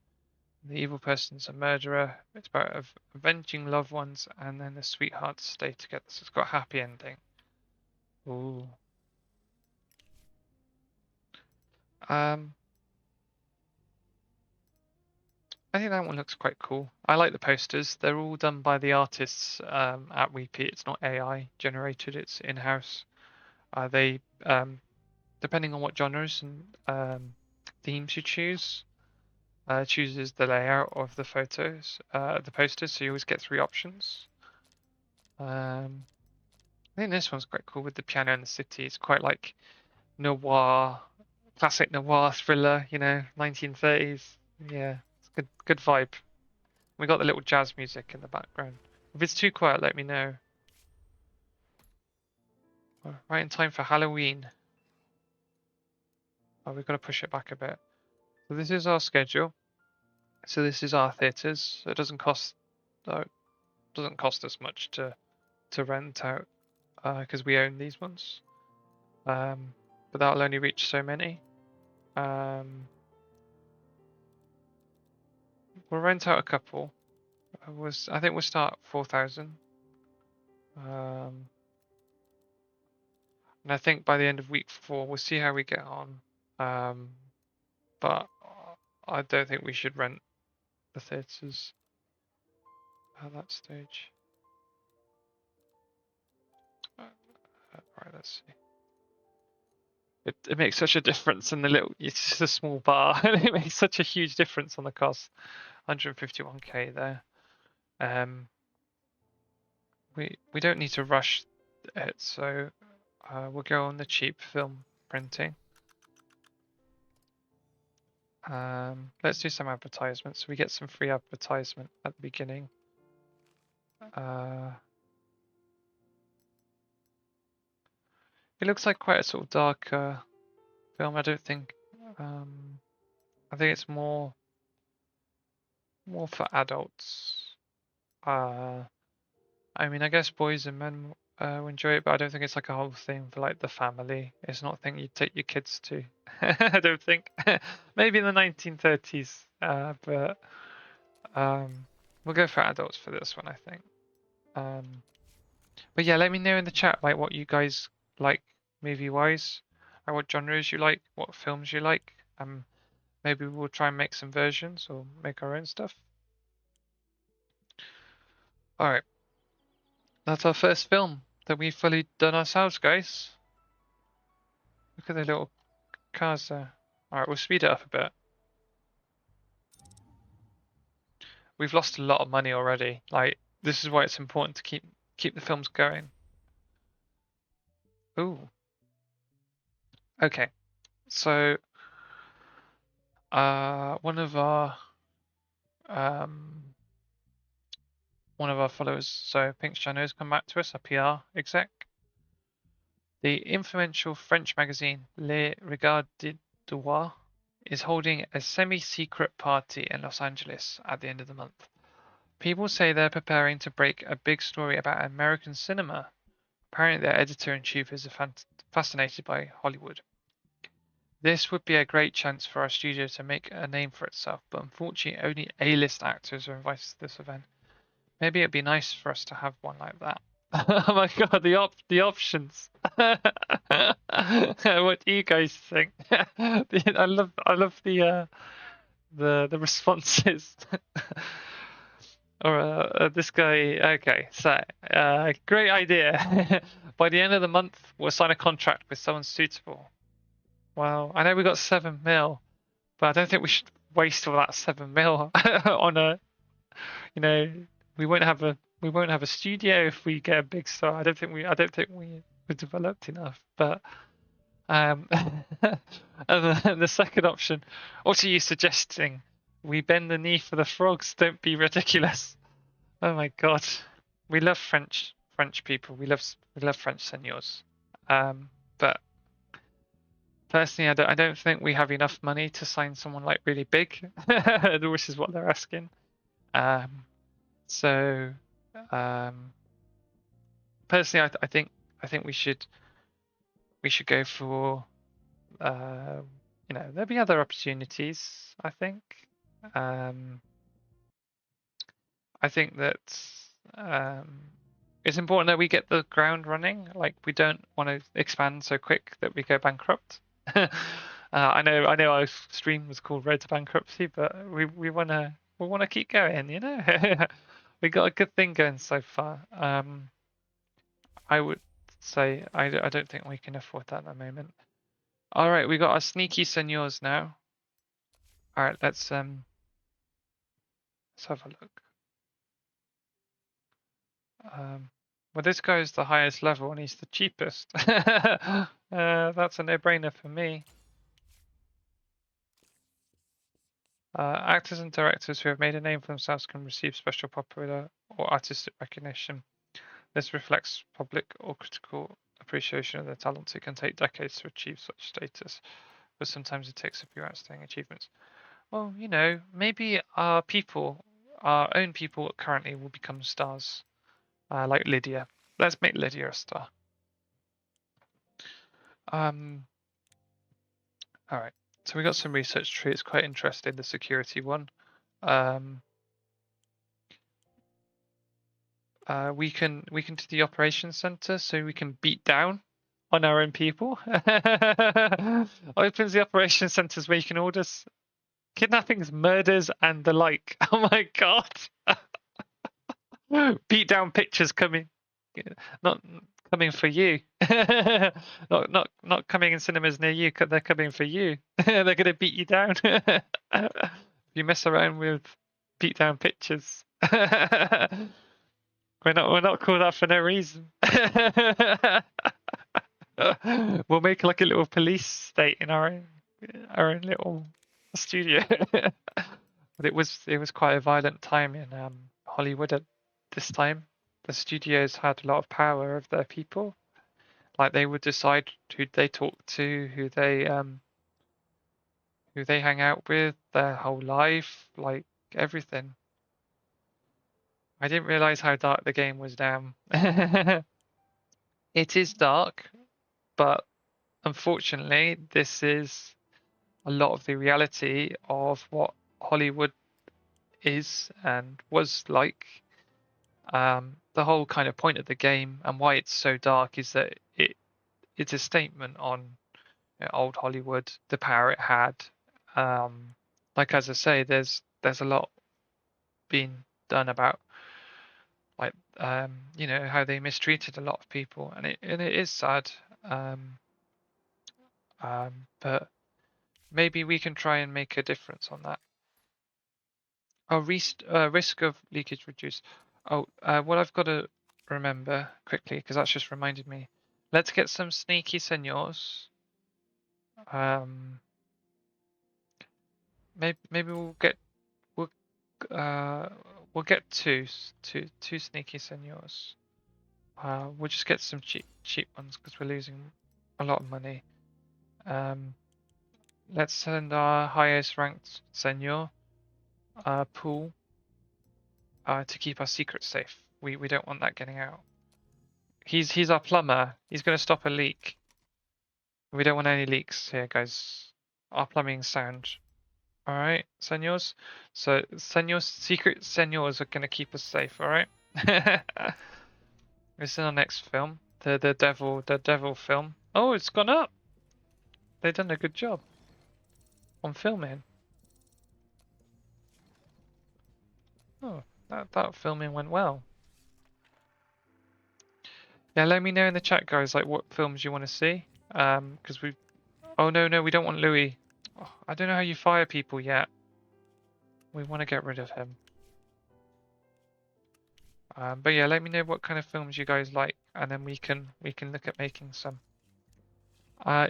The evil person's a murderer. It's about avenging loved ones and then the sweethearts stay together. So it's got a happy ending. Ooh. I think that one looks quite cool. I like the posters. They're all done by the artists at Weepy. It's not AI generated. It's in-house. They depending on what genres and themes you choose, chooses the layout of the photos, the posters. So you always get 3 options. I think this one's quite cool with the piano in the city. It's quite like noir, classic noir thriller, 1930s. Yeah, it's good vibe. We got the little jazz music in the background. If it's too quiet, let me know. Right in time for Halloween. Oh, we've got to push it back a bit. So this is our schedule. So this is our theatres. So it doesn't cost us much to rent out because we own these ones. But that'll only reach so many. We'll rent out a couple. I think we'll start at 4,000. And I think by the end of week 4, we'll see how we get on. But I don't think we should rent the theatres at that stage. Right, let's see. It makes such a difference in it's just a small bar, and it makes such a huge difference on the cost. 151k there. We don't need to rush it, so we'll go on the cheap film printing. Let's do some advertisements. So we get some free advertisement at the beginning. It looks like quite a sort of darker film. I don't think. I think it's more for adults. I mean, I guess boys and men enjoy it, but I don't think it's like a whole thing for like the family. It's not a thing you take your kids to. I don't think. Maybe in the 1930s, but we'll go for adults for this one, I think. But yeah, let me know in the chat like what you guys like movie-wise, or what genres you like, what films you like. Maybe we'll try and make some versions or make our own stuff. All right, that's our first film that we've fully done ourselves, guys. Look at the little cars there. All right, we'll speed it up a bit. We've lost a lot of money already. Like, this is why it's important to keep the films going. Ooh. Okay. So, one of our followers, so Pink Channel, has come back to us, a PR exec. The influential French magazine Le Regard du Devoir is holding a semi-secret party in Los Angeles at the end of the month. People say they're preparing to break a big story about American cinema. Apparently their editor-in-chief is fascinated by Hollywood. This would be a great chance for our studio to make a name for itself, but unfortunately only A-list actors are invited to this event. Maybe it'd be nice for us to have one like that. Oh my god, the options. What do you guys think? I love the responses. Or this guy. Okay, so great idea. By the end of the month, we'll sign a contract with someone suitable. Well, I know we got 7 mil, but I don't think we should waste all that 7 mil on a, we won't have a studio if we get a big star. I don't think we're developed enough. But and the second option, what are you suggesting? We bend the knee for the frogs. Don't be ridiculous. Oh my god, we love French people. We love French seniors. But personally, I don't think we have enough money to sign someone like really big, which is what they're asking. So personally, I think we should go for there'll be other opportunities. I think that it's important that we get the ground running. Like, we don't want to expand so quick that we go bankrupt. I know our stream was called Road to Bankruptcy, but we wanna keep going. We got a good thing going so far. I would say I don't think we can afford that at the moment. All right, we got our sneaky seniors now. All right, let's have a look. Well, this guy is the highest level and he's the cheapest. That's a no-brainer for me. Actors and directors who have made a name for themselves can receive special popular or artistic recognition. This reflects public or critical appreciation of their talents. It can take decades to achieve such status, but sometimes it takes a few outstanding achievements. Well, you know, maybe our people, our own people currently will become stars, like Lydia. Let's make Lydia a star. All right. So we got some research tree. It's quite interesting, the security one. We can do the operations center, so we can beat down on our own people. Opens the operations centers where you can order kidnappings, murders, and the like. Oh my god! Beat down pictures coming, not coming for you. not coming in cinemas near you. They're coming for you. They're gonna beat you down. You mess around with beat down pictures. We're not called that for no reason. We'll make like a little police state in our own little studio. But it was quite a violent time in Hollywood at this time. The studios had a lot of power of their people. Like they would decide who they talk to, who they hang out with, their whole life, like everything. I didn't realize how dark the game was now. It is dark, but unfortunately, this is a lot of the reality of what Hollywood is and was like. The whole kind of point of the game and why it's so dark is that it's a statement on old Hollywood, the power it had. Like as I say, there's a lot being done about like how they mistreated a lot of people, and it is sad. But maybe we can try and make a difference on that. Oh, risk of leakage reduced. Oh, what I've got to remember quickly, because that's just reminded me. Let's get some sneaky senors. Maybe we'll get two sneaky senors. We'll just get some cheap ones because we're losing a lot of money. Let's send our highest ranked senor, Pool, to keep our secret safe. We don't want that getting out. He's our plumber. He's going to stop a leak. We don't want any leaks here, guys. Our plumbing's sound. All right, senors. So senors, secret senors are going to keep us safe. All right. This is our next film, the devil film. Oh, it's gone up. They've done a good job on filming. Oh, that filming went well. Yeah, let me know in the chat, guys, like what films you want to see. Because we. Oh no, we don't want Louis. Oh, I don't know how you fire people yet. We want to get rid of him. But yeah, let me know what kind of films you guys like, and then we can look at making some.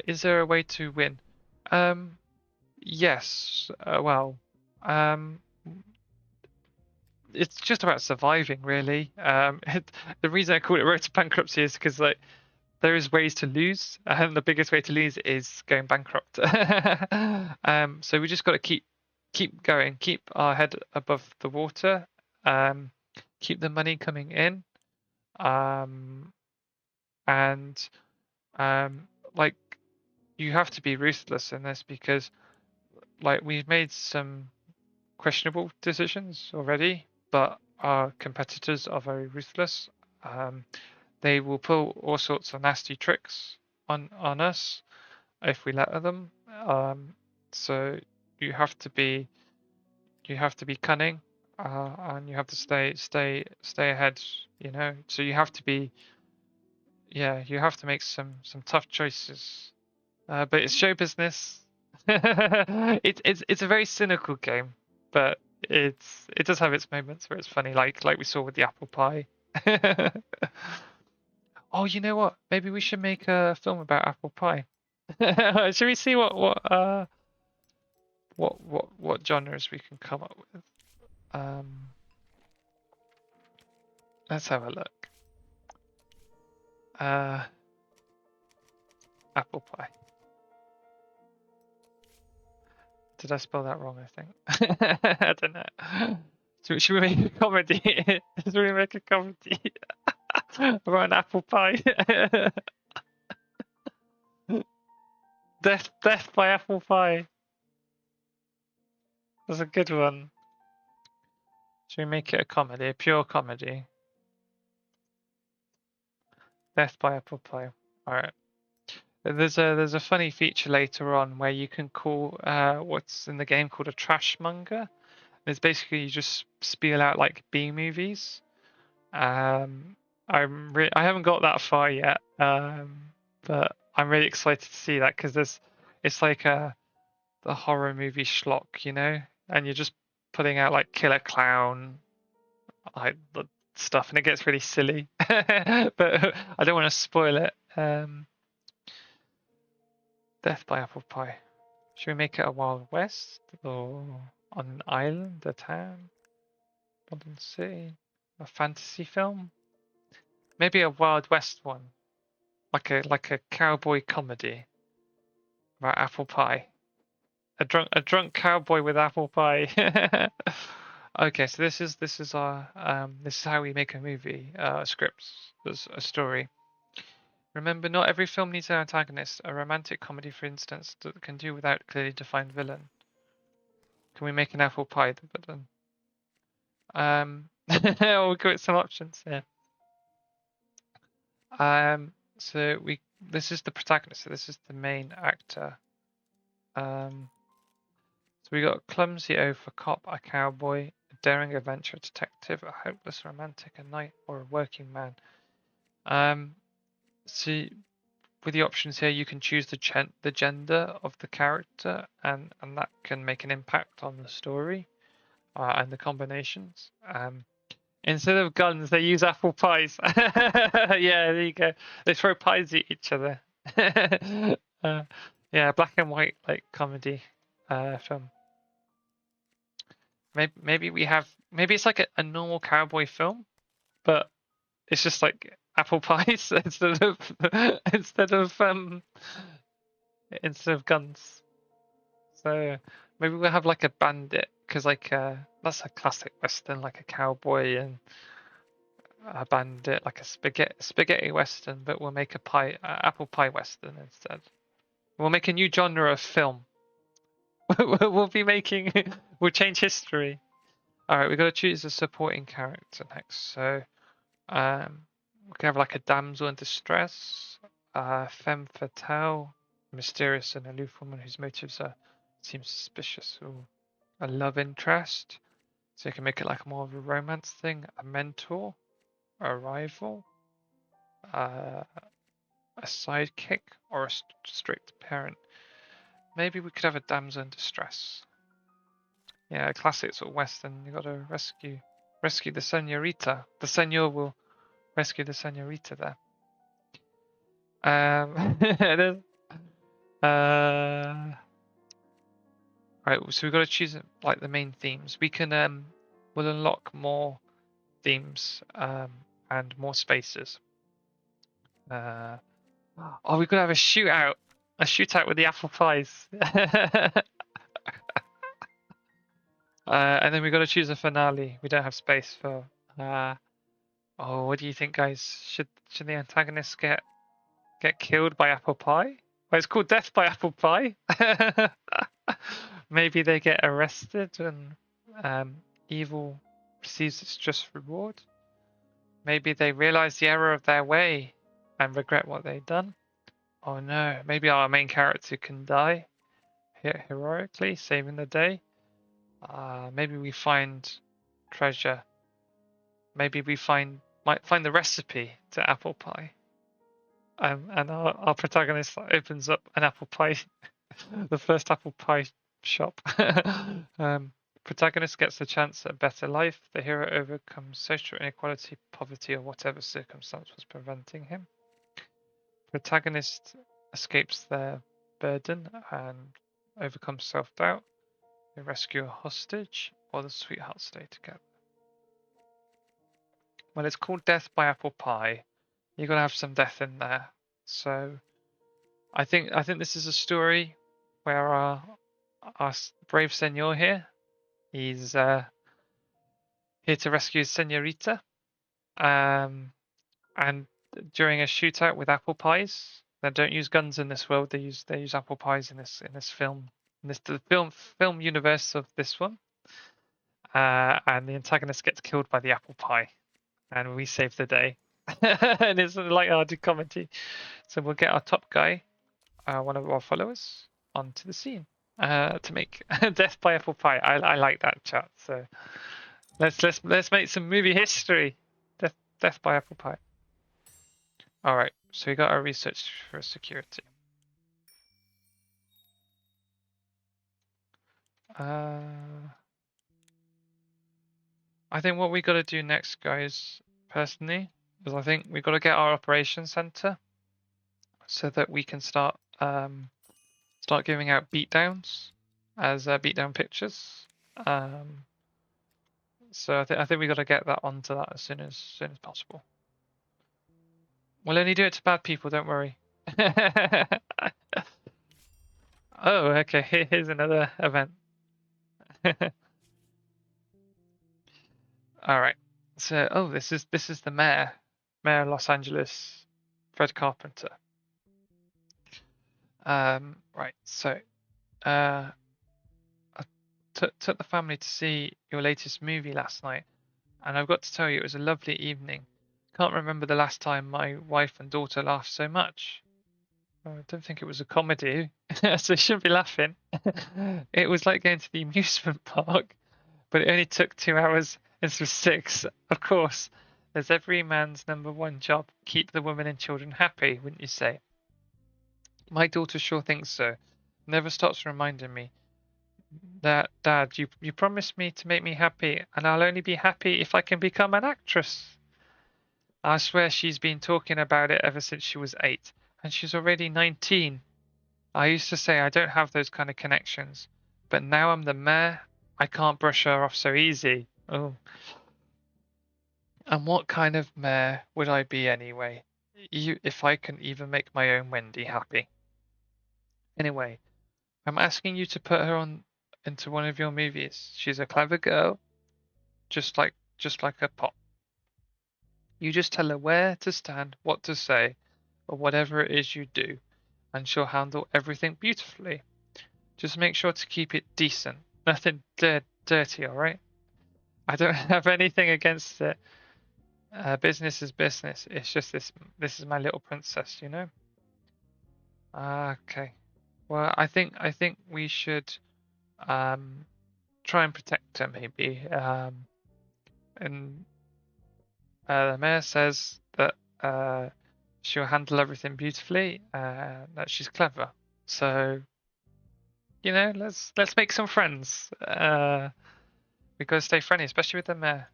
Is there a way to win? Yes. Well, it's just about surviving, really. The reason I call it Road to Bankruptcy is because like there is ways to lose, and the biggest way to lose is going bankrupt. So we just got to keep going, keep our head above the water, keep the money coming in, and like you have to be ruthless in this because like we've made some questionable decisions already, but our competitors are very ruthless. They will pull all sorts of nasty tricks on us if we let them. So you have to be cunning, and you have to stay ahead. You know, so you have to be, you have to make some tough choices. But it's show business. It's a very cynical game, but it does have its moments where it's funny, like we saw with the apple pie. Oh, you know what? Maybe we should make a film about apple pie. Should we see what genres we can come up with? Let's have a look. Apple pie. Did I spell that wrong? I think. I don't know. Should we make a comedy? Should we make a comedy about an apple pie? Death by apple pie. That's a good one. Should we make it a comedy, a pure comedy? Death by apple pie. All right. There's a funny feature later on where you can call what's in the game called a trash monger. It's basically you just spiel out like B movies. I haven't got that far yet, but I'm really excited to see that because it's like the horror movie schlock, you know, and you're just putting out like killer clown, like the stuff, and it gets really silly. But I don't want to spoil it. Death by apple pie. Should we make it a Wild West or on an island, a town, modern city, a fantasy film? Maybe a Wild West one, like a cowboy comedy about apple pie. A drunk cowboy with apple pie. Okay, so this is our this is how we make a movie scripts. There's a story. Remember, not every film needs an antagonist. A romantic comedy, for instance, that can do without a clearly defined villain. Can we make an apple pie the villain? We'll give it some options. Yeah. So this is the protagonist. So this is the main actor. So we got a clumsy oaf, a cop, a cowboy, a daring adventure, a detective, a hopeless romantic, a knight, or a working man. So with the options here, you can choose the gender of the character, and that can make an impact on the story and the combinations. Instead of guns, they use apple pies. Yeah, there you go. They throw pies at each other. Yeah, black and white like comedy film. Maybe it's like a normal cowboy film, but it's just like apple pies instead of guns. So maybe we'll have like a bandit because like that's a classic western, like a cowboy and a bandit, like a spaghetti western, but we'll make a apple pie western instead. We'll make a new genre of film. We'll change history. All right, we've got to choose a supporting character next. So we can have like a damsel in distress, femme fatale, mysterious and aloof woman whose motives seem suspicious, or a love interest. So you can make it like more of a romance thing, a mentor, a rival, a sidekick, or a strict parent. Maybe we could have a damsel in distress. Yeah, a classic sort of western. You got to rescue the senorita. The senor will rescue the senorita there. It is. Right, so we've got to choose like the main themes. We can we'll unlock more themes and more spaces. Oh, we've got to have a shootout with the apple pies. And then we've got to choose a finale. We don't have space for. What do you think, guys? Should the antagonists get killed by apple pie? Well, it's called Death by Apple Pie. Maybe they get arrested and evil receives its just reward. Maybe they realize the error of their way and regret what they've done. Oh no, maybe our main character can die heroically, saving the day. Maybe we find treasure. Maybe we might find the recipe to apple pie. And our protagonist opens up an apple pie, the first apple pie shop. Protagonist gets a chance at a better life. The hero overcomes social inequality, poverty, or whatever circumstance was preventing him. Protagonist escapes their burden and overcomes self-doubt. They rescue a hostage, or the sweethearts stay together. Well, it's called Death by Apple Pie. You're gonna have some death in there. So I think this is a story where our brave senor here, he's here to rescue his senorita. And during a shootout with apple pies, they don't use guns in this world. They use apple pies in this film. In the film universe of this one. And the antagonist gets killed by the apple pie, and we save the day. And it's like light-hearted comedy. So we'll get our top guy, one of our followers, onto the scene to make Death by Apple Pie. I like that chat. So let's make some movie history. Death by Apple Pie. All right. So we got our research for security. I think what we got to do next, guys, personally, is I think we got to get our operations center so that we can start giving out beatdowns as beatdown pictures. So I think we got to get that onto that as soon as possible. We'll only do it to bad people. Don't worry. Oh, okay. Here's another event. All right. So, this is the mayor of Los Angeles, Fred Carpenter. Right. So, I took the family to see your latest movie last night, and I've got to tell you, it was a lovely evening. Can't remember the last time my wife and daughter laughed so much. I don't think it was a comedy, so you shouldn't be laughing. It was like going to the amusement park, but it only took 2 hours instead of 6. Of course, there's every man's number one job: keep the women and children happy, wouldn't you say? My daughter sure thinks so. Never stops reminding me that, Dad, you promised me to make me happy, and I'll only be happy if I can become an actress. I swear she's been talking about it ever since she was 8, and she's already 19. I used to say I don't have those kind of connections, but now I'm the mayor, I can't brush her off so easy. Oh. And what kind of mayor would I be anyway, if I can even make my own Wendy happy? Anyway, I'm asking you to put her into one of your movies. She's a clever girl, just like her pop. You just tell her where to stand, what to say, or whatever it is you do, and she'll handle everything beautifully. Just make sure to keep it decent. Nothing dirty, alright? I don't have anything against it. Business is business. It's just this is my little princess, you know? Okay. Well, I think we should try and protect her, maybe. And the mayor says that she'll handle everything beautifully, that she's clever. So, you know, let's make some friends. We gotta stay friendly, especially with the mayor.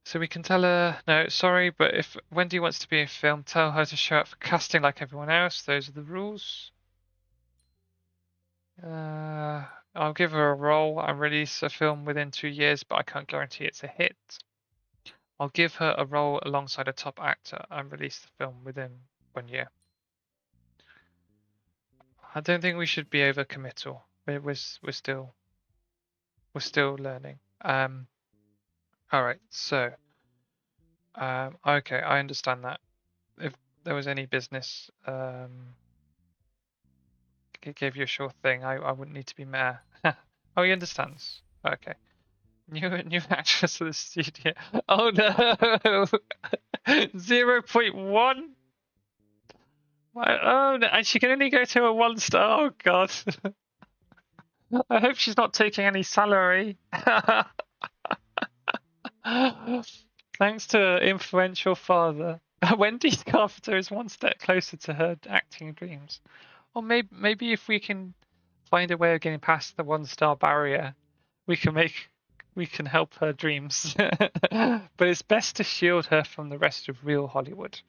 So we can tell her, no, sorry, but if Wendy wants to be in film, tell her to show up for casting like everyone else. Those are the rules. I'll give her a role and release a film within 2 years, but I can't guarantee it's a hit. I'll give her a role alongside a top actor and release the film within 1 year. I don't think we should be overcommittal. We're still learning. All right, so okay, I understand that. If there was any business gave you a sure thing, I wouldn't need to be mayor. Oh, he understands. Okay. New actress of the studio. Oh no! 0.1? Oh no, and she can only go to a 1-star. Oh god. I hope she's not taking any salary. Thanks to influential father. Wendy Carpenter is one step closer to her acting dreams. Or maybe if we can find a way of getting past the 1-star barrier, we can help her dreams. But it's best to shield her from the rest of real Hollywood.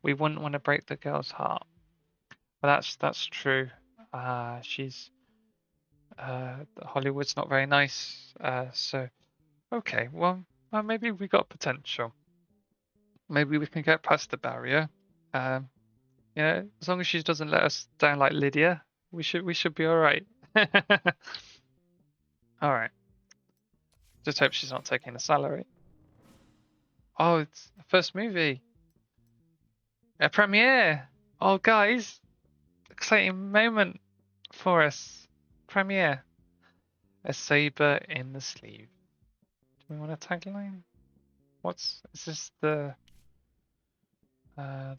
we wouldn't want to break the girl's heart. But that's true. She's Hollywood's not very nice. So okay, well, maybe we got potential. Maybe we can get past the barrier. Um, as long as she doesn't let us down like Lydia, we should be all right. All right. Just hope she's not taking the salary. Oh, it's the first movie. A premiere. Oh, guys, exciting moment for us. Premiere. A saber in the sleeve. Do we want a tagline? Is this the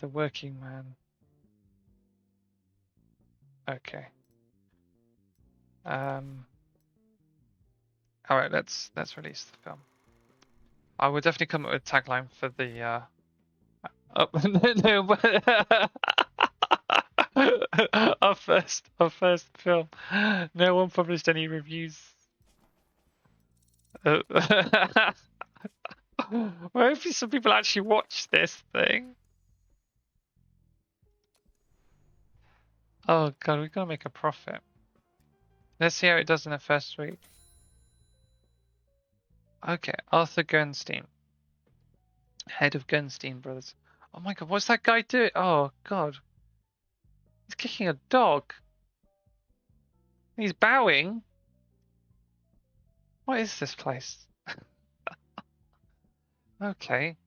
working man? Okay. All right, let's release the film. I will definitely come up with a tagline for the our first film. No one published any reviews. Well, hopefully some people actually watch this thing. Oh god, we've got to make a profit. Let's see how it does in the first week. Okay, Arthur Gernstein, head of Gernstein Brothers. Oh my god, what's that guy doing? Oh god, he's kicking a dog. He's bowing. What is this place? Okay,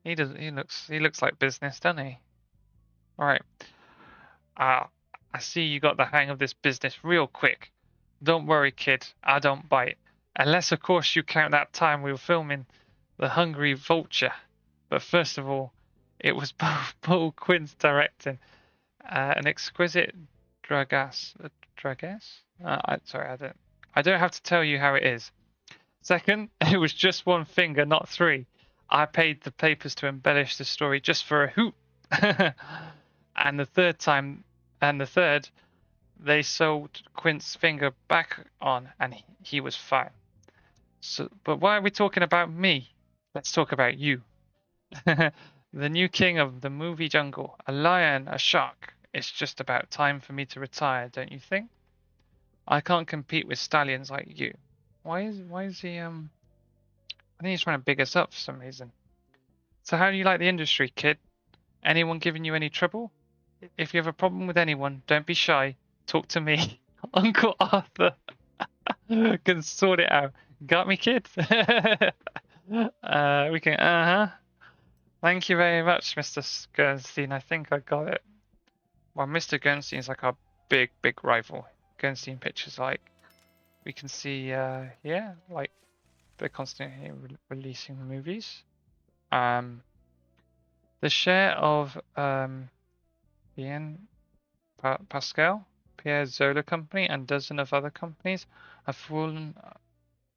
he looks like business, doesn't he? All right. I see you got the hang of this business real quick. Don't worry, kid. I don't bite. Unless, of course, you count that time we were filming The Hungry Vulture. But first of all, it was Paul Quinn's directing. An exquisite dragass. Sorry, I don't have to tell you how it is. Second, it was just one finger, not three. I paid the papers to embellish the story just for a hoot. And the third, they sewed Quint's finger back on, and he was fine. So, but why are we talking about me? Let's talk about you. The new king of the movie jungle, a lion, a shark. It's just about time for me to retire, don't you think? I can't compete with stallions like you. Why is he I think he's trying to big us up for some reason. So how do you like the industry, kid? Anyone giving you any trouble? If you have a problem with anyone, don't be shy. Talk to me. Uncle Arthur can sort it out. Got me, kid? We can, Thank you very much, Mr. Gernstein. I think I got it. Well, Mr. Gernstein is like our big rival. Gernstein Pictures, like, we can see, yeah, like, they're constantly releasing movies. The share of, Pascal, Pierre Zola Company, and dozen of other companies have fallen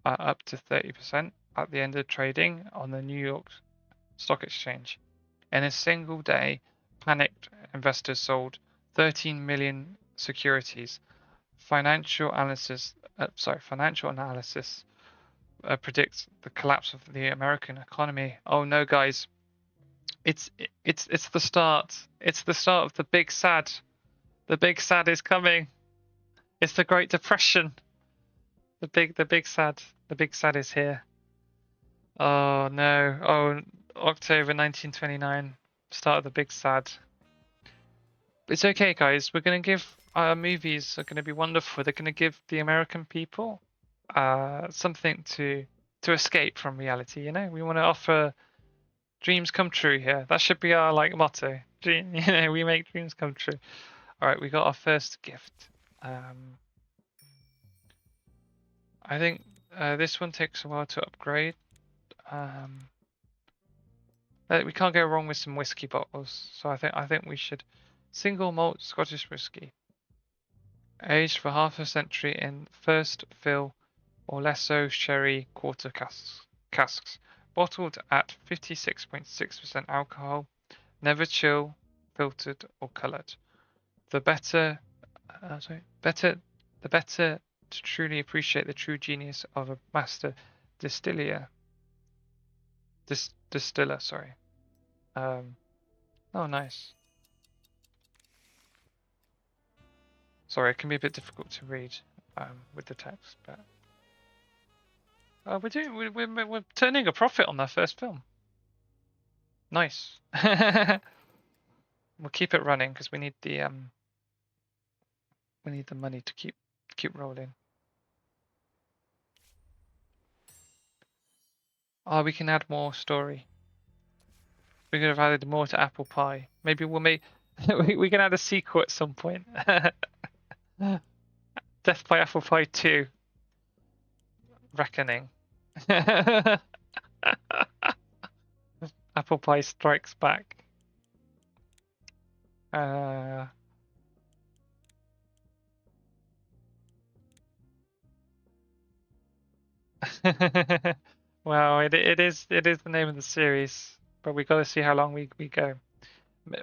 up to 30% at the end of trading on the New York Stock Exchange. In a single day, panicked investors sold 13 million securities. Financial analysis predicts the collapse of the American economy. Oh no, guys! It's the start. It's the start of the big sad. The big sad is coming. It's the Great Depression. The big sad. The big sad is here. Oh no. Oh, October 1929. Start of the big sad. It's okay, guys. We're gonna give our movies are gonna be wonderful. They're gonna give the American people something to escape from reality. You know, we want to offer dreams come true here. That should be our like motto. You know, we make dreams come true. All right, we got our first gift. I think this one takes a while to upgrade. We can't go wrong with some whiskey bottles, so I think we should single malt Scottish whiskey, aged for half a century in first fill or Lesso sherry quarter casks, bottled at 56.6% alcohol, never chill, filtered or coloured. The better to truly appreciate the true genius of a master distiller. Oh, nice. Sorry, it can be a bit difficult to read with the text, but we're turning a profit on that first film. Nice. We'll keep it running because we need the money to keep rolling. Oh, we can add more story. We could have added more to Apple Pie. Maybe we'll make we can add a sequel at some point. Death by Apple Pie 2. Reckoning. Apple Pie Strikes Back. Well, it is the name of the series, but we got to see how long we go.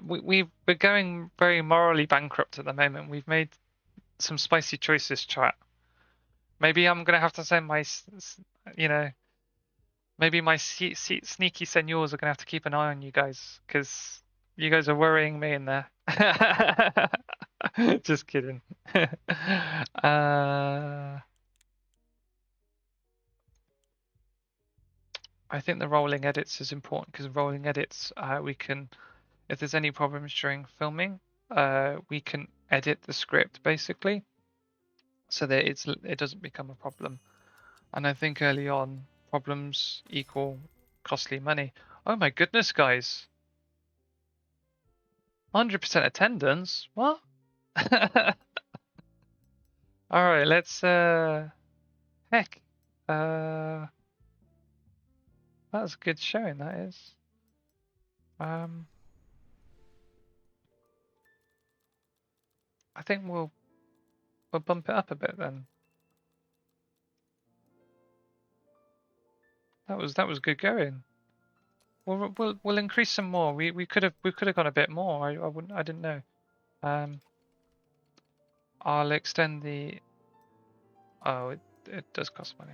We're going very morally bankrupt at the moment. We've made some spicy choices, chat. Maybe I'm gonna have to send my, maybe my sneaky senors are gonna have to keep an eye on you guys because you guys are worrying me in there. Just kidding. I think the rolling edits is important because rolling edits, we can, if there's any problems during filming, we can edit the script basically, so that it doesn't become a problem. And I think early on, problems equal costly money. Oh my goodness, guys! 100% attendance? What? All right, let's heck, that's a good showing. That is. I think we'll bump it up a bit then. That was good going. We'll increase some more. We could have gone a bit more. I didn't know. I'll extend the. Oh, it does cost money.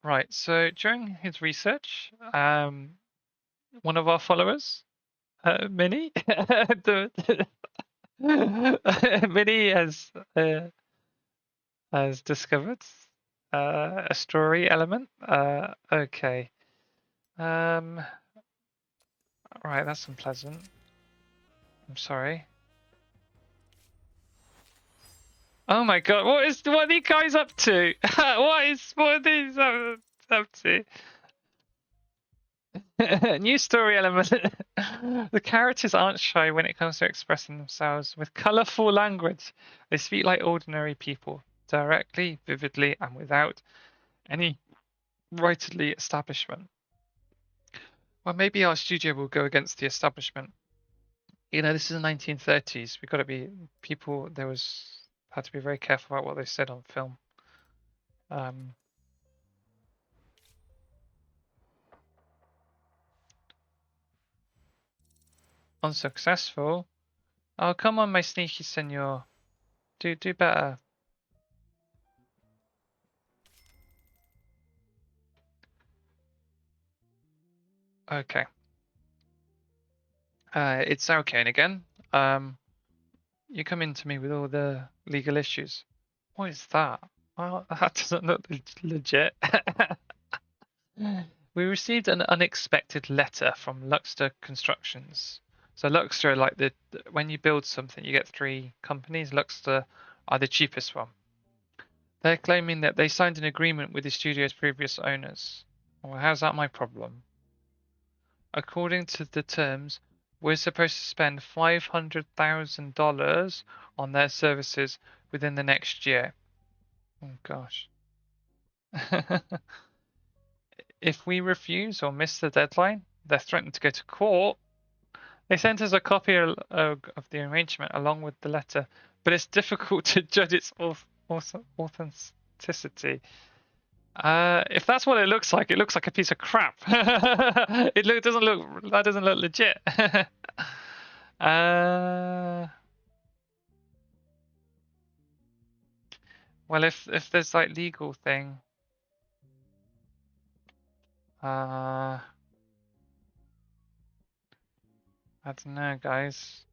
Right. So during his research, one of our followers, Minnie, Minnie has discovered a story element. Okay. Right, that's unpleasant. I'm sorry. Oh my god, what are these guys up to? what are these up to? New story element. The characters aren't shy when it comes to expressing themselves with colourful language. They speak like ordinary people, directly, vividly, and without any writerly establishment. Well, maybe our studio will go against the establishment. This is the 1930s. We've got to be people. Had to be very careful about what they said on film. Unsuccessful. Oh, come on, my sneaky senor. Do better. Okay. It's Arcane again. You come into me with all the legal issues. What is that? Well, that doesn't look legit. We received an unexpected letter from Luxter Constructions. So Luxter, like when you build something, you get 3 companies. Luxter are the cheapest one. They're claiming that they signed an agreement with the studio's previous owners. Well, how's that my problem? According to the terms, we're supposed to spend $500,000 on their services within the next year. Oh gosh. If we refuse or miss the deadline, they're threatened to go to court. They sent us a copy of the arrangement along with the letter, but it's difficult to judge its authenticity. If that's what it looks like a piece of crap. That doesn't look legit. Well, if there's like legal thing, I don't know, guys.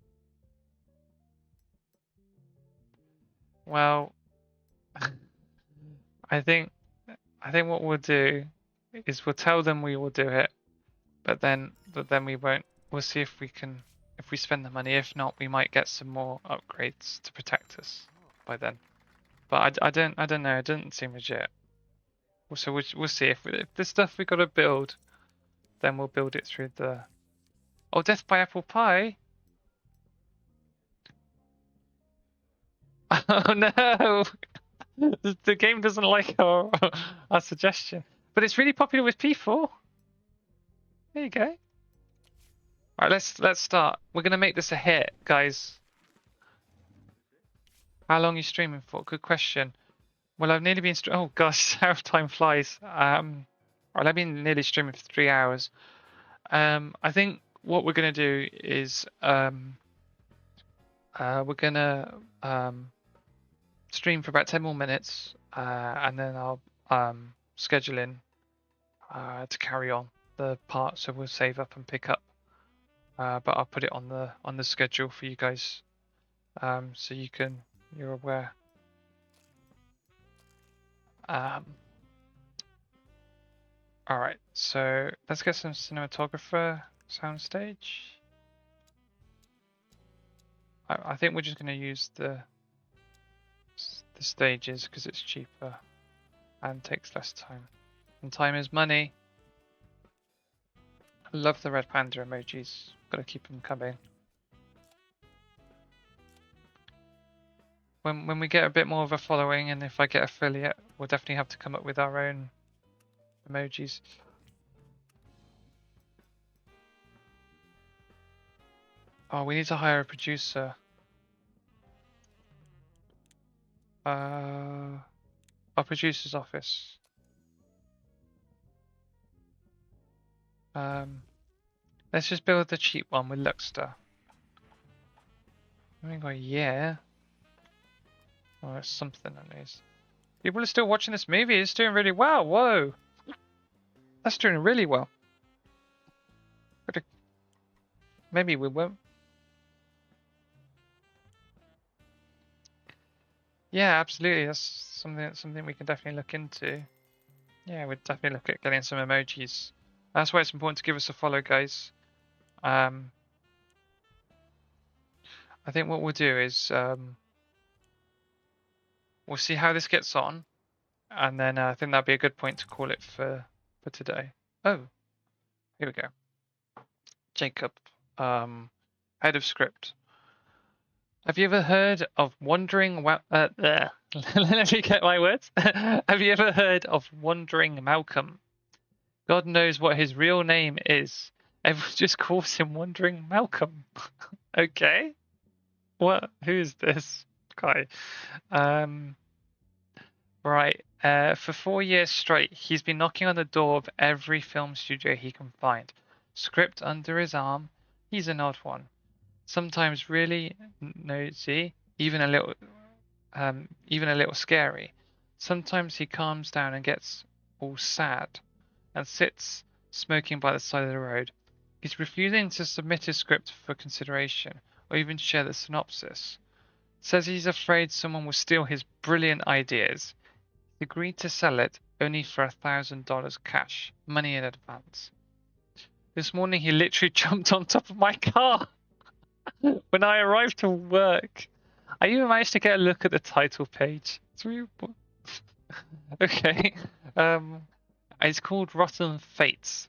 Well, I think what we'll do is we'll tell them we will do it, but then we won't. We'll see if we can, if we spend the money. If not, we might get some more upgrades to protect us by then. But I don't know. It doesn't seem legit. So we'll see if the stuff we got to build, then we'll build it through the. Oh, death by apple pie. Oh no! The game doesn't like our suggestion, but it's really popular with people. There you go. All right, let's start. We're gonna make this a hit, guys. How long are you streaming for? Good question. Well, I've nearly been. Oh gosh, how time flies. Well, I've been nearly streaming for 3 hours. I think what we're gonna do is we're gonna stream for about 10 more minutes, and then I'll schedule in to carry on the part. So we'll save up and pick up. But I'll put it on the schedule for you guys, so you're aware. All right, so let's get some cinematographer soundstage. I think we're just going to use the stages because it's cheaper and takes less time. And time is money. I love the red panda emojis. Got to keep them coming. When we get a bit more of a following, and if I get affiliate, we'll definitely have to come up with our own emojis. Oh, we need to hire a producer. Our producer's office. Let's just build the cheap one with Luxter. I think yeah. Oh, there's something on these. People are still watching this movie. It's doing really well. Whoa. That's doing really well. Maybe we won't. Yeah, absolutely. That's something we can definitely look into. Yeah, we'd definitely look at getting some emojis. That's why it's important to give us a follow, guys. I think what we'll do is we'll see how this gets on, and then I think that'd be a good point to call it for today. Oh, here we go. Jacob, head of script. Have you ever heard of Wandering let me get my words. Have you ever heard of Wandering Malcolm? God knows what his real name is. Everyone just calls him Wandering Malcolm. Okay. What? Who's this guy? Right. For 4 years straight, he's been knocking on the door of every film studio he can find. Script under his arm. He's an odd one. Sometimes really nosy, even a little scary. Sometimes he calms down and gets all sad and sits smoking by the side of the road. He's refusing to submit his script for consideration or even share the synopsis. Says he's afraid someone will steal his brilliant ideas. He agreed to sell it only for $1,000 cash, money in advance. This morning he literally jumped on top of my car when I arrived to work. I even managed to get a look at the title page. Okay. It's called Rotten Fates.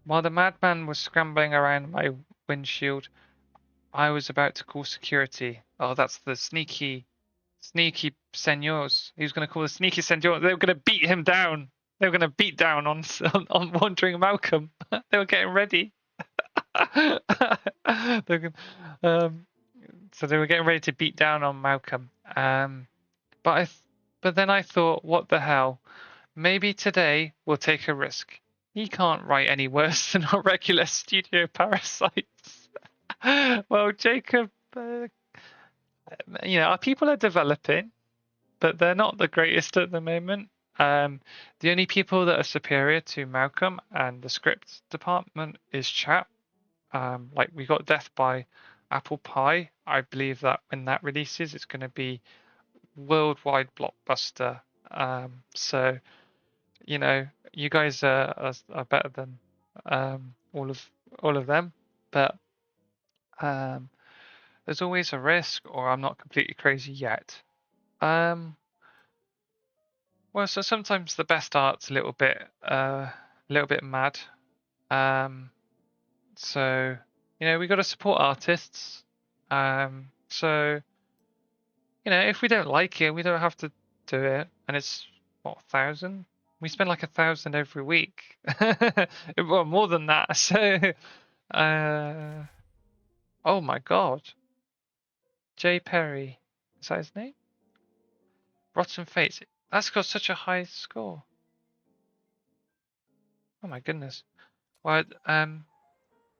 While the madman was scrambling around my windshield, I was about to call security. Oh, that's the sneaky senors. He was going to call the sneaky senor. They were going to beat him down. They were going to beat down on Wandering Malcolm. They were getting ready. So they were getting ready to beat down on Malcolm. But then I thought, what the hell? Maybe today we'll take a risk. He can't write any worse than our regular studio parasites. Well, Jacob, our people are developing, but they're not the greatest at the moment. The only people that are superior to Malcolm and the script department is chat. Like we got Death by Apple Pie. I believe that when that releases, it's going to be worldwide blockbuster. So you know, you guys are better than all of them, but um, there's always a risk, or I'm not completely crazy yet. Well, so sometimes the best art's a little bit mad. So we got to support artists. So if we don't like it, we don't have to do it. And it's what 1,000? We spend like 1,000 every week. Well, more than that. So, oh my God, Jay Perry, is that his name? Rotten Fates. That's got such a high score. Oh my goodness. Well, I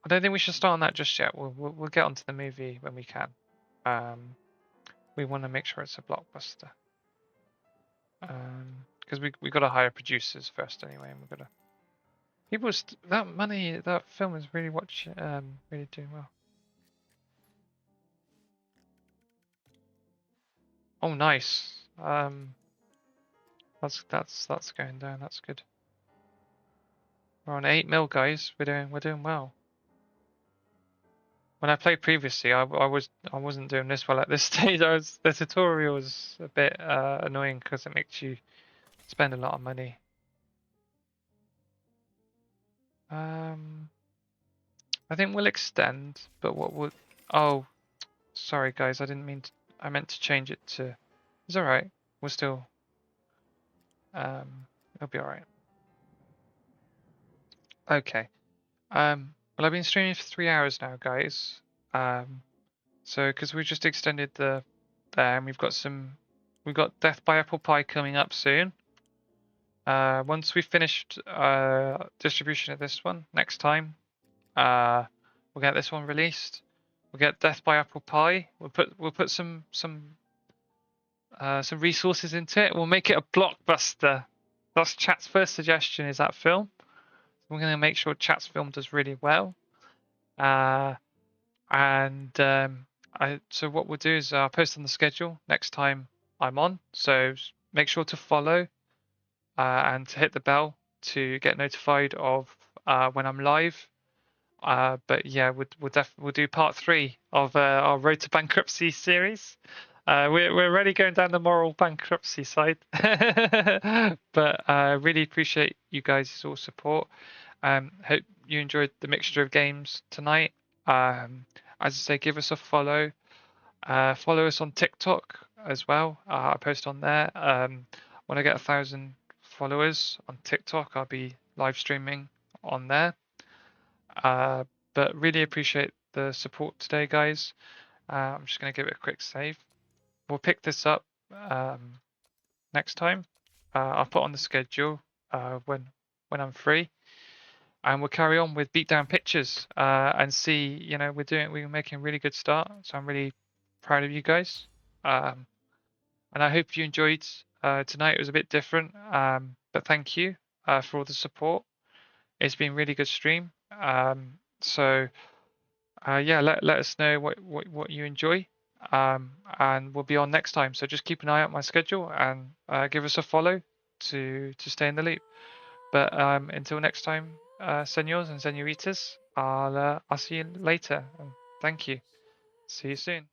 don't think we should start on that just yet. We'll get onto the movie when we can. We want to make sure it's a blockbuster. Because we got to hire producers first anyway, and we've got to. That film is really really doing well. Oh, nice. That's going down. That's good. We're on 8 mil, guys. We're doing well. When I played previously, I wasn't doing this well at this stage. The tutorial was a bit annoying because it makes you spend a lot of money. I think we'll extend, but what would? Oh, sorry guys, I didn't mean to. I meant to change it to. It's all right. We're still. It'll be all right. Okay. Well, I've been streaming for 3 hours now, guys. So because we just extended the there, and we've got Death by Apple Pie coming up soon. Once we've finished distribution of this one, next time, we'll get this one released. We'll get Death by Apple Pie. We'll put some resources into it. We'll make it a blockbuster. That's Chat's first suggestion, is that film. We're going to make sure Chat's film does really well. So what we'll do is I'll post on the schedule next time I'm on. So make sure to follow and to hit the bell to get notified of when I'm live. But yeah, we'll do part 3 of our Road to Bankruptcy series. We're already going down the moral bankruptcy side, but I really appreciate you guys' all support. Hope you enjoyed the mixture of games tonight. As I say, give us a follow. Follow us on TikTok as well. I post on there. When I get 1,000 followers on TikTok, I'll be live streaming on there. But really appreciate the support today, guys. I'm just going to give it a quick save. We'll pick this up next time. I'll put on the schedule when I'm free, and we'll carry on with Beatdown Pictures and see. We're making a really good start, so I'm really proud of you guys. And I hope you enjoyed tonight. It was a bit different, but thank you for all the support. It's been a really good stream. So yeah, let us know what you enjoy, and we'll be on next time. So just keep an eye out my schedule and give us a follow to stay in the loop. But until next time, senors and senoritas, I'll see you later. And thank you. See you soon.